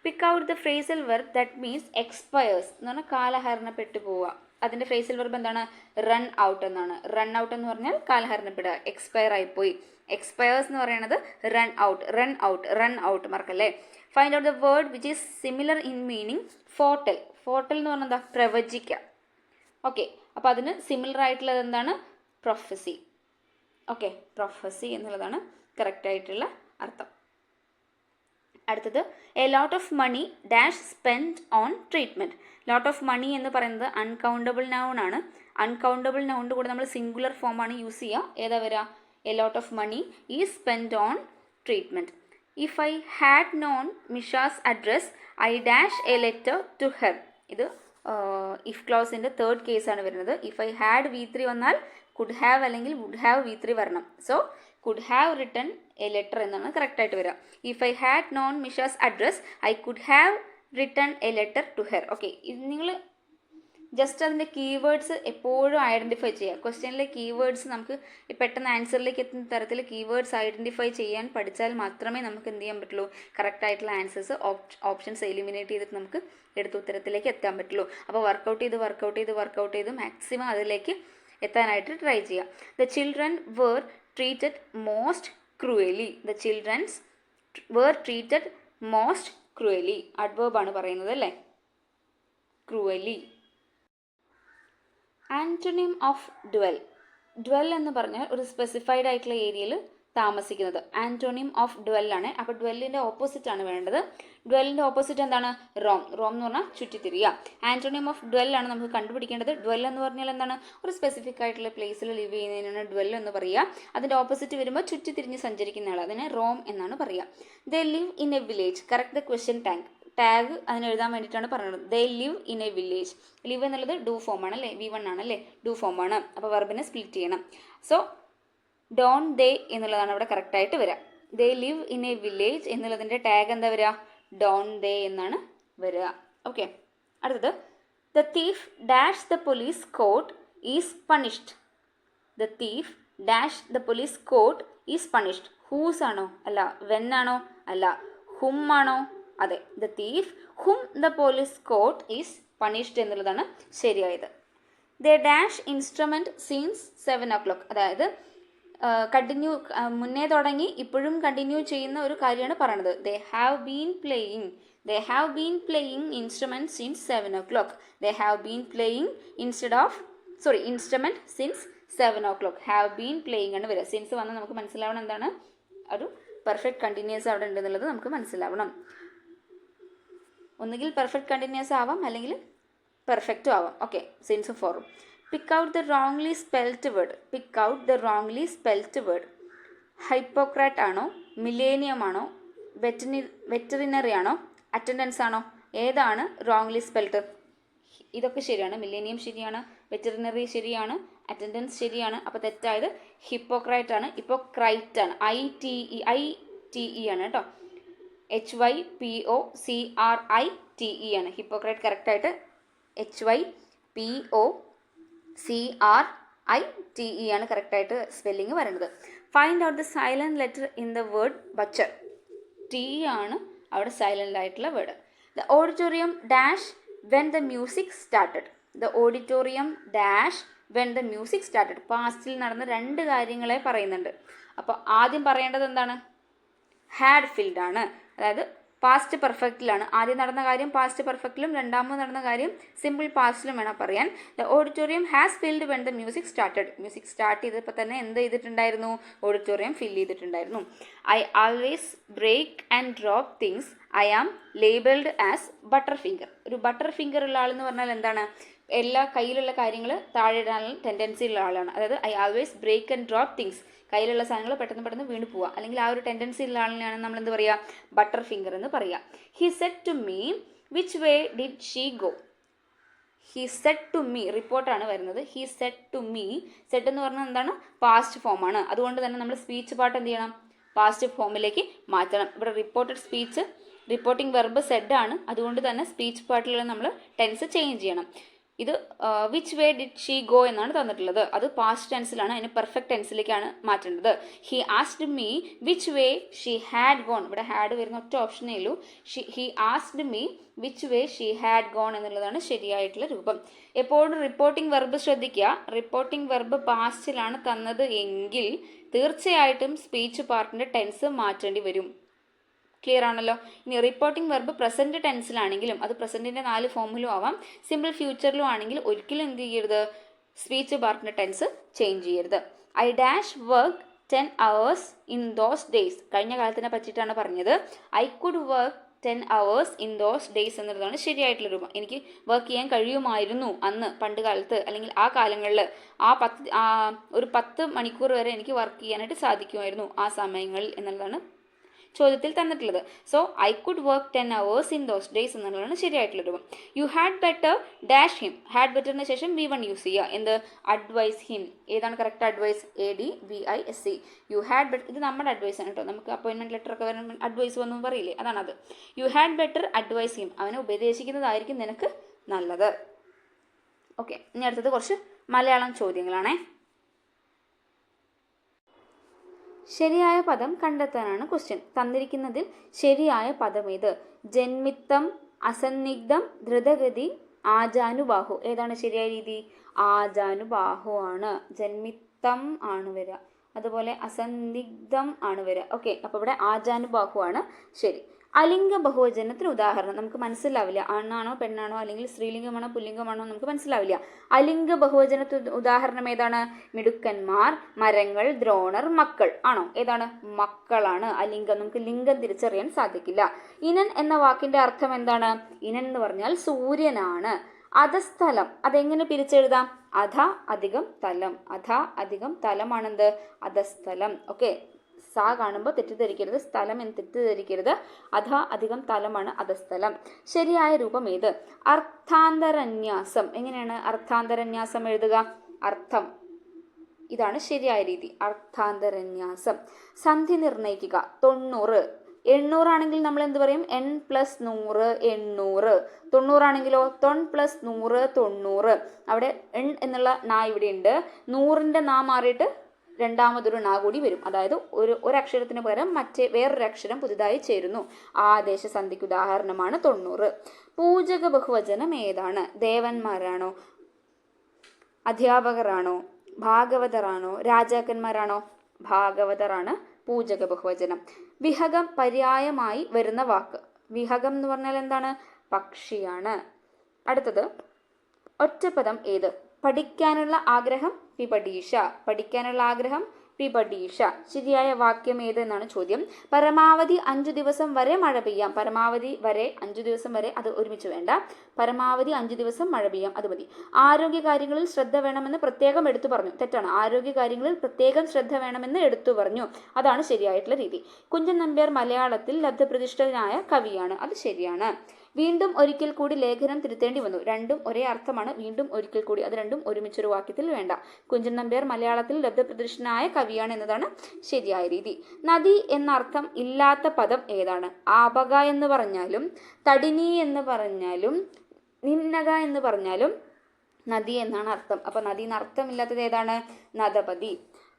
Pick out the phrasal verb that means expires എന്ന് പറഞ്ഞാൽ കാലഹരണപ്പെട്ടു പോവുക. അതിൻ്റെ ഫ്രേസൽ വെർബ് എന്താണ്? റൺ ഔട്ട് എന്നാണ്. റൺ ഔട്ട് എന്ന് പറഞ്ഞാൽ കാലഹരണപ്പെടുക, എക്സ്പയർ ആയിപ്പോയി. എക്സ്പയേഴ്സ് എന്ന് പറയുന്നത് run out, run out, run out. മറക്കല്ലേ. Find out the word which is similar in meaning. Foretell. Foretell എന്ന് പറഞ്ഞാൽ എന്താ? പ്രവചിക്കുക. ഓക്കെ, അപ്പോൾ അതിന് സിമിലർ ആയിട്ടുള്ളത് എന്താണ്? പ്രൊഫസി. ഓക്കെ, പ്രൊഫസി എന്നുള്ളതാണ് കറക്റ്റ് ആയിട്ടുള്ള അർത്ഥം. അടുത്തത് a lot of money dash spend on treatment. Lot of money എന്ന് പറയുന്നത് അൺകൗണ്ടബിൾ നൗൺ ആണ്. അൺകൗണ്ടബിൾ നൗണിൻ്റെ കൂടെ നമ്മൾ സിംഗുലർ ഫോമാണ് യൂസ് ചെയ്യുക. ഏതാ വരിക? A lot of money is spend on treatment. If I had known Misha's address I dash a letter to her. ഇത് ഇഫ് ക്ലോസിൻ്റെ തേർഡ് കേസാണ് വരുന്നത്. ഇഫ് ഐ ഹാഡ് V3 വന്നാൽ കുഡ് ഹാവ് അല്ലെങ്കിൽ വുഡ് ഹാവ് V3 വരണം. So could have written a letter എന്നാണ് കറക്റ്റായിട്ട് വരിക. If I had known Misha's address I could have written a letter to her. Okay, ഇത് നിങ്ങൾ ജസ്റ്റ് അതിൻ്റെ keywords എപ്പോഴും ഐഡൻറ്റിഫൈ ചെയ്യുക. ക്വസ്റ്റ്യനിലെ കീവേഡ്സ് നമുക്ക് പെട്ടെന്ന് ആൻസറിലേക്ക് എത്തുന്ന തരത്തിൽ കീവേഡ്സ് ഐഡൻറ്റിഫൈ ചെയ്യാൻ പഠിച്ചാൽ മാത്രമേ നമുക്ക് എന്ത് ചെയ്യാൻ പറ്റുള്ളൂ, കറക്റ്റ് ആയിട്ടുള്ള ആൻസേഴ്സ് ഓപ്ഷൻസ് എലിമിനേറ്റ് ചെയ്തിട്ട് നമുക്ക് എടുത്ത ഉത്തരത്തിലേക്ക് എത്താൻ പറ്റുള്ളൂ. അപ്പോൾ വർക്കൗട്ട് ചെയ്ത് മാക്സിമം അതിലേക്ക് എത്താനായിട്ട് ട്രൈ ചെയ്യുക. The children were treated most cruelly. The children's were treated most cruelly. അഡ്വേർബാണ് പറയുന്നത് അല്ലേ, cruelly. Antonym of dwell. Dwell എന്ന് പറഞ്ഞാൽ ഒരു സ്പെസിഫൈഡ് ആയിട്ടുള്ള ഏരിയയിൽ താമസിക്കുന്നത്. ആൻറ്റോണിം ഓഫ് ഡ്വെൽ ആണ്. അപ്പോൾ ഡ്വെല്ലിൻ്റെ ഓപ്പോസിറ്റ് ആണ് വേണ്ടത്. ഡ്വെല്ലിൻ്റെ ഓപ്പോസിറ്റ് എന്താണ്? റോം. റോം എന്ന് പറഞ്ഞാൽ ചുറ്റിത്തിരിയുക. ആൻറ്റോണിം ഓഫ് ഡ്വെൽ ആണ് നമുക്ക് കണ്ടുപിടിക്കേണ്ടത്. ഡ്വെൽ എന്ന് പറഞ്ഞാൽ എന്താണ്? ഒരു സ്പെസിഫിക് ആയിട്ടുള്ള പ്ലേസിൽ ലിവ് ചെയ്യുന്നതിനാണ് ഡ്വെൽ എന്ന് പറയുക. അതിൻ്റെ ഓപ്പോസിറ്റ് വരുമ്പോൾ ചുറ്റിത്തിരിഞ്ഞ് സഞ്ചരിക്കുന്ന ആൾ, അതിനെ റോം എന്നാണ് പറയുക. They live in A village. Correct the question tag അതിന് എഴുതാൻ വേണ്ടിയിട്ടാണ് പറയുന്നത്. They live in A village. Live എന്നുള്ളത് ഡു ഫോം ആണ് അല്ലേ, V1 ആണ് അല്ലേ, ഡു ഫോം ആണ്. അപ്പോൾ വെർബിനെ സ്പ്ലിറ്റ് ചെയ്യണം. സോ ഡോൺ ദേ എന്നുള്ളതാണ് അവിടെ കറക്റ്റായിട്ട് വരിക. They live in A village എന്നുള്ളതിൻ്റെ ടാഗ് എന്താ വരിക? ഡോൺ ദേ എന്നാണ് വരിക. ഓക്കെ, അടുത്തത് the thief dash the police caught is punished. The thief dash the police caught is punished. Whose ആണോ? അല്ല. വെൻ ആണോ? അല്ല. ഹും ആണോ? അതെ. The thief whom the police caught is punished എന്നുള്ളതാണ് ശരിയായത്. The dash instrument since 7 o'clock. അതായത് continue, മുന്നേ തുടങ്ങി ഇപ്പോഴും കണ്ടിന്യൂ ചെയ്യുന്ന ഒരു കാര്യമാണ് പറയണത്. They have been playing instrument since 7 o'clock. They have been playing instrument since 7 o'clock. Have been playing ആണ് വരിക. സിൻസ് വന്ന് നമുക്ക് മനസ്സിലാവണം എന്താണ് ഒരു പെർഫെക്റ്റ് കണ്ടിന്യൂസ് അവിടെ ഉണ്ടെന്നുള്ളത് നമുക്ക് മനസ്സിലാവണം. ഒന്നുകിൽ പെർഫെക്റ്റ് കണ്ടിന്യൂസ് ആവാം, അല്ലെങ്കിൽ പെർഫെക്റ്റും ആവാം. ഓക്കെ, സിൻസും ഫോറും. Pick out the wrongly spelt word. Hypocrite ആണോ? മില്ലേനിയം ആണോ? വെറ്ററിനറി ആണോ? അറ്റൻഡൻസ് ആണോ? ഏതാണ് റോങ്ലി സ്പെൽറ്റ്? ഇതൊക്കെ ശരിയാണ്. മില്ലേനിയം ശരിയാണ്, വെറ്ററിനറി ശരിയാണ്, അറ്റൻഡൻസ് ശരിയാണ്. അപ്പോൾ തെറ്റായത് ഹിപ്പോക്രൈറ്റ് ആണ്. ഹിപ്പോക്രൈറ്റ് ആണ്. ITE ആണ് കേട്ടോ. HYPOCRITE ആണ്. ഹിപ്പോക്രൈറ്റ് കറക്റ്റായിട്ട് HYPOCRITE ആണ് കറക്റ്റായിട്ട് സ്പെല്ലിങ് വരുന്നത്. Find out the silent letter in the word butcher. T ആണ് അവിടെ സൈലൻ്റ് ആയിട്ടുള്ള word. The auditorium dash when the music started. The auditorium dash when the music started. പാസ്റ്റിൽ നടന്ന 2 കാര്യങ്ങളെ പറയുന്നുണ്ട്. അപ്പോൾ ആദ്യം പറയേണ്ടത് എന്താണ്? ഹാഡ് ഫിൽഡ് ആണ്. അതായത് പാസ്റ്റ് പെർഫെക്റ്റിലാണ്. ആദ്യം നടന്ന കാര്യം പാസ്റ്റ് പെർഫെക്റ്റിലും രണ്ടാമത് നടന്ന കാര്യം സിമ്പിൾ പാസ്റ്റിലും വേണം പറയാൻ. The auditorium has filled when the music started. Music start ചെയ്തപ്പോൾ തന്നെ എന്ത് ചെയ്തിട്ടുണ്ടായിരുന്നു? ഓഡിറ്റോറിയം ഫിൽ ചെയ്തിട്ടുണ്ടായിരുന്നു. I always break and drop things. I am labelled as butter finger. ഒരു ബട്ടർ ഫിംഗർ ഉള്ള ആളെന്ന് പറഞ്ഞാൽ എന്താണ്? എല്ലാ കയ്യിലുള്ള കാര്യങ്ങൾ താഴെ ഇടാനുള്ള ടെൻഡൻസി ഉള്ള ആളാണ്. അതായത് I always break and drop things. കയ്യിലുള്ള സാധനങ്ങൾ പെട്ടെന്ന് വീണ് പോവുക, അല്ലെങ്കിൽ ആ ഒരു ടെൻഡൻസി ഉള്ള ആളിനെയാണ് നമ്മൾ എന്ത് പറയുക? ബട്ടർ ഫിംഗർ എന്ന് പറയുക. He said to me which way did she go. He said to me റിപ്പോർട്ടാണ് വരുന്നത്. He said to me. Said എന്ന് പറഞ്ഞാൽ എന്താണ്? പാസ്റ്റ് ഫോമാണ്. അതുകൊണ്ട് തന്നെ നമ്മൾ സ്പീച്ച് പാർട്ട് എന്ത് ചെയ്യണം? പാസ്റ്റ് ഫോമിലേക്ക് മാറ്റണം. ഇവിടെ റിപ്പോർട്ടിംഗ് വെർബ് സെഡ് ആണ്. അതുകൊണ്ട് തന്നെ സ്പീച്ച് പാർട്ടിൽ നമ്മൾ ടെൻസ് ചേഞ്ച് ചെയ്യണം. ഇത് which way did she go എന്നാണ് തന്നിട്ടുള്ളത്. അത് പാസ്റ്റ് ടെൻസിലാണ്. അതിന് പെർഫെക്റ്റ് ടെൻസിലേക്കാണ് മാറ്റേണ്ടത്. He asked me which way she had gone. ഇവിടെ ഹാഡ് വരുന്ന ഒറ്റ ഓപ്ഷനേ ഉള്ളൂ. He asked me which way she had gone എന്നുള്ളതാണ് ശരിയായിട്ടുള്ള രൂപം. എപ്പോഴും റിപ്പോർട്ടിംഗ് വെർബ് ശ്രദ്ധിക്കുക. റിപ്പോർട്ടിംഗ് വെർബ് പാസ്റ്റിലാണ് തന്നത് എങ്കിൽ തീർച്ചയായിട്ടും സ്പീച്ച് പാർട്ടിൻ്റെ ടെൻസ് മാറ്റേണ്ടി വരും. ക്ലിയർ ആണല്ലോ. ഇനി റിപ്പോർട്ടിംഗ് വെർബ് പ്രസൻറ്റ് ടെൻസിലാണെങ്കിലും അത് പ്രസൻറ്റിൻ്റെ 4 ഫോമിലും ആവാം, സിമ്പിൾ ഫ്യൂച്ചറിലും ആണെങ്കിൽ ഒരിക്കലും എന്ത് ചെയ്യരുത്? സ്പീച്ച് പാർട്ടിൻ്റെ ടെൻസ് ചേഞ്ച് ചെയ്യരുത്. I dash work 10 hours in those days. കഴിഞ്ഞ കാലത്തിനെ പറ്റിയിട്ടാണ് പറഞ്ഞത്. I could work 10 hours in those days എന്നുള്ളതാണ് ശരിയായിട്ടുള്ള രൂപം. എനിക്ക് വർക്ക് ചെയ്യാൻ കഴിയുമായിരുന്നു അന്ന്, പണ്ട് കാലത്ത്, അല്ലെങ്കിൽ ആ കാലങ്ങളിൽ ഒരു 10 മണിക്കൂർ വരെ എനിക്ക് വർക്ക് ചെയ്യാനായിട്ട് സാധിക്കുമായിരുന്നു ആ സമയങ്ങളിൽ എന്നുള്ളതാണ് ചോദ്യത്തിൽ തന്നിട്ടുള്ളത്. So I could work 10 hours in those days എന്നുള്ളതാണ് ശരിയായിട്ടുള്ള രൂപം. You had better dash him. Had ബെറ്ററിന് ശേഷം V1 യൂസ് ചെയ്യുക. എന്ത്? Advise him. ഏതാണ് correct advise? ADVISE. You had better. ഇത് നമ്മുടെ അഡ്വൈസ് ആണ് കേട്ടോ. നമുക്ക് അപ്പോയിൻമെൻറ്റ് ലെറ്റർ ഒക്കെ വരുമ്പോൾ അഡ്വൈസ് വന്നു പറയില്ലേ, അതാണത്. You had better advise him. അവനെ ഉപദേശിക്കുന്നതായിരിക്കും നിനക്ക് നല്ലത്. ഓക്കെ, ഇനി അടുത്തത് കുറച്ച് മലയാളം ചോദ്യങ്ങളാണേ. ശരിയായ പദം കണ്ടെത്താനാണ് ക്വസ്റ്റ്യൻ. തന്നിരിക്കുന്നതിൽ ശരിയായ പദം ഏത്? ജന്മിത്തം, അസന്നിഗ്ധം, ധൃതഗതി, ആജാനുബാഹു. ഏതാണ് ശരിയായ രീതി? ആജാനുബാഹു ആണ്. ജന്മിത്തം ആണ് വരിക, അതുപോലെ അസന്നിഗ്ധം ആണ് വരിക. ഓക്കെ, അപ്പോൾ ഇവിടെ ആജാനുബാഹു ആണ് ശരി. അലിംഗ ബഹുവചനത്തിന് ഉദാഹരണം നമുക്ക് മനസ്സിലാവില്ല. ആണാണോ പെണ്ണാണോ അല്ലെങ്കിൽ സ്ത്രീലിംഗമാണോ പുല്ലിംഗമാണോ നമുക്ക് മനസ്സിലാവില്ല. അലിംഗ ബഹുവചനത്തിന് ഉദാഹരണം ഏതാണ്? മിടുക്കന്മാർ, മരങ്ങൾ, ദ്രോണർ, മക്കൾ. ആണോ? ഏതാണ്? മക്കളാണ് അലിംഗം. നമുക്ക് ലിംഗം തിരിച്ചറിയാൻ സാധിക്കില്ല. ഇനൻ എന്ന വാക്കിന്റെ അർത്ഥം എന്താണ്? ഇനൻ എന്ന് പറഞ്ഞാൽ സൂര്യനാണ്. അധസ്ഥലം അതെങ്ങനെ പിരിച്ചെഴുതാം? അധ അധികം തലം. അധ അധികം തലമാണെന്ത്? അധസ്ഥലം. ഓക്കെ, സാ കാണുമ്പോൾ തെറ്റിദ്ധരിക്കരുത്, സ്ഥലം എന്ന് തെറ്റിദ്ധരിക്കരുത്. അധ അധികം തലമാണ് അധസ്ഥലം. ശരിയായ രൂപം ഏത്? അർത്ഥാന്തരന്യാസം. എങ്ങനെയാണ് അർത്ഥാന്തരന്യാസം എഴുതുക? അർത്ഥം, ഇതാണ് ശരിയായ രീതി. അർത്ഥാന്തരന്യാസം. സന്ധി നിർണയിക്കുക. 90. 800 ആണെങ്കിൽ നമ്മൾ എന്ത് പറയും? n + 100 800. 90 ആണെങ്കിലോ? 9 + 100 90. അവിടെ n എന്നുള്ള നാ ഇവിടെ ഉണ്ട്. 100ന്റെ നാ മാറിയിട്ട് രണ്ടാമതൊരു നാ കൂടി വരും. അതായത് ഒരക്ഷരത്തിന് പകരം വേറൊരു അക്ഷരം പുതുതായി ചേരുന്നു. ആദേശസന്ധിക്ക് ഉദാഹരണമാണ് 90. പൂജക ബഹുവചനം ഏതാണ്? ദേവന്മാരാണോ, അധ്യാപകരാണോ, ഭാഗവതരാണോ, രാജാക്കന്മാരാണോ? ഭാഗവതറാണ് പൂജക ബഹുവചനം. വിഹകം പര്യായമായി വരുന്ന വാക്ക്. വിഹകം എന്ന് പറഞ്ഞാൽ എന്താണ്? പക്ഷിയാണ്. അടുത്തത് ഒറ്റപ്പദം ഏത്? പഠിക്കാനുള്ള ആഗ്രഹം പിപഠീഷ. പഠിക്കാനുള്ള ആഗ്രഹം പിപഠീഷ. ശരിയായ വാക്യം ഏത് എന്നാണ് ചോദ്യം. പരമാവധി 5 ദിവസം വരെ മഴ പെയ്യാം. പരമാവധി വരെ 5 ദിവസം വരെ, അത് ഒരുമിച്ച് വേണ്ട. പരമാവധി 5 ദിവസം മഴ പെയ്യാം, അത് മതി. ആരോഗ്യ കാര്യങ്ങളിൽ ശ്രദ്ധ വേണമെന്ന് പ്രത്യേകം എടുത്തു പറഞ്ഞു. തെറ്റാണ്. ആരോഗ്യ കാര്യങ്ങളിൽ പ്രത്യേകം ശ്രദ്ധ വേണമെന്ന് എടുത്തു പറഞ്ഞു. അതാണ് ശരിയായിട്ടുള്ള രീതി. കുഞ്ചൻ നമ്പ്യാർ മലയാളത്തിൽ ലബ്ധപ്രതിഷ്ഠിതനായ കവിയാണ്. അത് ശരിയാണ്. വീണ്ടും ഒരിക്കൽ കൂടി ലേഖനം തിരുത്തേണ്ടി വന്നു. രണ്ടും ഒരേ അർത്ഥമാണ്. വീണ്ടും ഒരിക്കൽ കൂടി, അത് രണ്ടും ഒരുമിച്ചൊരു വാക്യത്തിൽ വേണ്ട. കുഞ്ചൻ നമ്പ്യാർ മലയാളത്തിൽ ലബ്ധപ്രതിഷ്ഠനായ കവിയാണ് എന്നതാണ് ശരിയായ രീതി. നദി എന്ന അർത്ഥം ഇല്ലാത്ത പദം ഏതാണ്? ആപക എന്ന് പറഞ്ഞാലും തടിനി എന്ന് പറഞ്ഞാലും നിന്നക എന്ന് പറഞ്ഞാലും നദി എന്നാണ് അർത്ഥം. അപ്പൊ നദി എന്ന അർത്ഥമില്ലാത്തത് ഏതാണ്? നദപതി.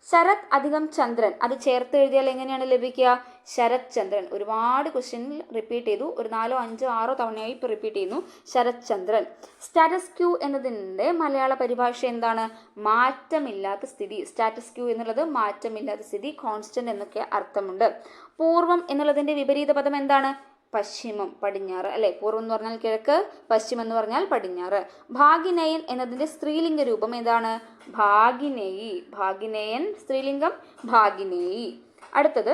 ശരത് അധികം ചന്ദ്രൻ, അത് ചേർത്ത് എഴുതിയാൽ എങ്ങനെയാണ് ലഭിക്കുക? ശരത് ചന്ദ്രൻ. ഒരുപാട് ക്വസ്റ്റ്യനിൽ റിപ്പീറ്റ് ചെയ്തു. ഒരു 4, 5, 6 തവണയായി ഇപ്പോൾ റിപ്പീറ്റ് ചെയ്യുന്നു. ശരത് ചന്ദ്രൻ. സ്റ്റാറ്റസ് ക്യൂ എന്നതിൻ്റെ മലയാള പരിഭാഷ എന്താണ്? മാറ്റമില്ലാത്ത സ്ഥിതി. സ്റ്റാറ്റസ് ക്യൂ എന്നുള്ളത് മാറ്റമില്ലാത്ത സ്ഥിതി, കോൺസ്റ്റന്റ് എന്നൊക്കെ അർത്ഥമുണ്ട്. പൂർവം എന്നുള്ളതിൻ്റെ വിപരീത പദം എന്താണ്? പശ്ചിമം, പടിഞ്ഞാറ് അല്ലെ. പൂർവ്വം എന്ന് പറഞ്ഞാൽ കിഴക്ക്, പശ്ചിമം എന്ന് പറഞ്ഞാൽ പടിഞ്ഞാറ്. ഭാഗിനേയൻ എന്നതിന്റെ സ്ത്രീലിംഗ രൂപം ഏതാണ്? ഭാഗിനേയി. ഭാഗിനേയൻ സ്ത്രീലിംഗം ഭാഗിനേയി. അടുത്തത്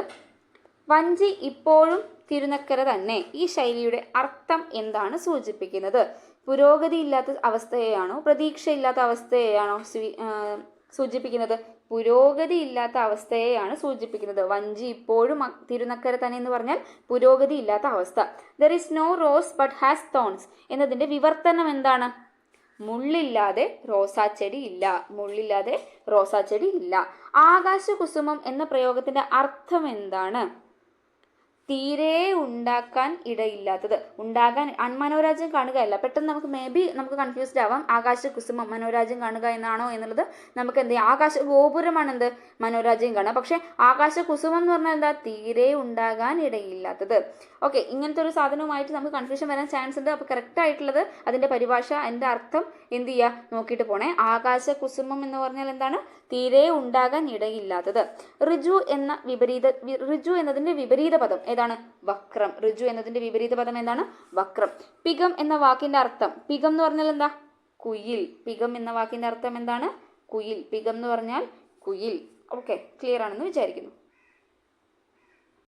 വഞ്ചി ഇപ്പോഴും തിരുനക്കര തന്നെ. ഈ ശൈലിയുടെ അർത്ഥം എന്താണ് സൂചിപ്പിക്കുന്നത്? പുരോഗതിയില്ലാത്ത അവസ്ഥയെയാണോ പ്രതീക്ഷയില്ലാത്ത അവസ്ഥയെയാണോ സൂചിപ്പിക്കുന്നത്? പുരോഗതി ഇല്ലാത്ത അവസ്ഥയെയാണ് സൂചിപ്പിക്കുന്നത്. വഞ്ചി ഇപ്പോഴും തിരുനക്കര തന്നെ എന്ന് പറഞ്ഞാൽ പുരോഗതി ഇല്ലാത്ത അവസ്ഥ. There is no rose but has thorns എന്നതിന്റെ വിവർത്തനം എന്താണ്? മുള്ളില്ലാതെ റോസാച്ചെടി ഇല്ല. മുള്ളില്ലാതെ റോസാച്ചെടി ഇല്ല. ആകാശകുസുമം എന്ന പ്രയോഗത്തിന്റെ അർത്ഥം എന്താണ്? തീരെ ഉണ്ടാക്കാൻ ഇടയില്ലാത്തത്. ഉണ്ടാകാൻ മനോരാജ്യം കാണുകയല്ല. പെട്ടെന്ന് നമുക്ക് കൺഫ്യൂസ്ഡ് ആവാം. ആകാശകുസുമം മനോരാജ്യം കാണുക എന്നാണോ എന്നുള്ളത് നമുക്ക് എന്ത് ചെയ്യാം? ആകാശ ഗോപുരമാണ് എന്ത്? മനോരാജ്യം കാണുക. പക്ഷെ ആകാശകുസുമം എന്ന് പറഞ്ഞാൽ എന്താ? തീരെ ഉണ്ടാകാൻ ഇടയില്ലാത്തത്. ഓക്കെ, ഇങ്ങനത്തെ ഒരു സാധനവുമായിട്ട് നമുക്ക് കൺഫ്യൂഷൻ വരാൻ ചാൻസ് ഉണ്ട്. അപ്പോൾ കറക്റ്റ് ആയിട്ടുള്ളത് അതിന്റെ പരിഭാഷ, അതിന്റെ അർത്ഥം എന്ത് ചെയ്യുക? നോക്കിയിട്ട് പോണേ. ആകാശകുസുമം എന്ന് പറഞ്ഞാൽ എന്താണ്? തീരെ ഉണ്ടാകാൻ ഇടയില്ലാത്തത്. ഋജു എന്നതിന്റെ വിപരീത പദം ഏതാണ്? വക്രം. ഋജു എന്നതിന്റെ വിപരീത പദം എന്താണ്? വക്രം. പികം എന്ന വാക്കിന്റെ അർത്ഥം. പികം എന്ന് പറഞ്ഞാൽ എന്താ? കുയിൽ. പികം എന്ന വാക്കിന്റെ അർത്ഥം എന്താണ്? കുയിൽ. പികം എന്ന് പറഞ്ഞാൽ കുയിൽ. ഓക്കെ, ക്ലിയർ ആണെന്ന് വിചാരിക്കുന്നു.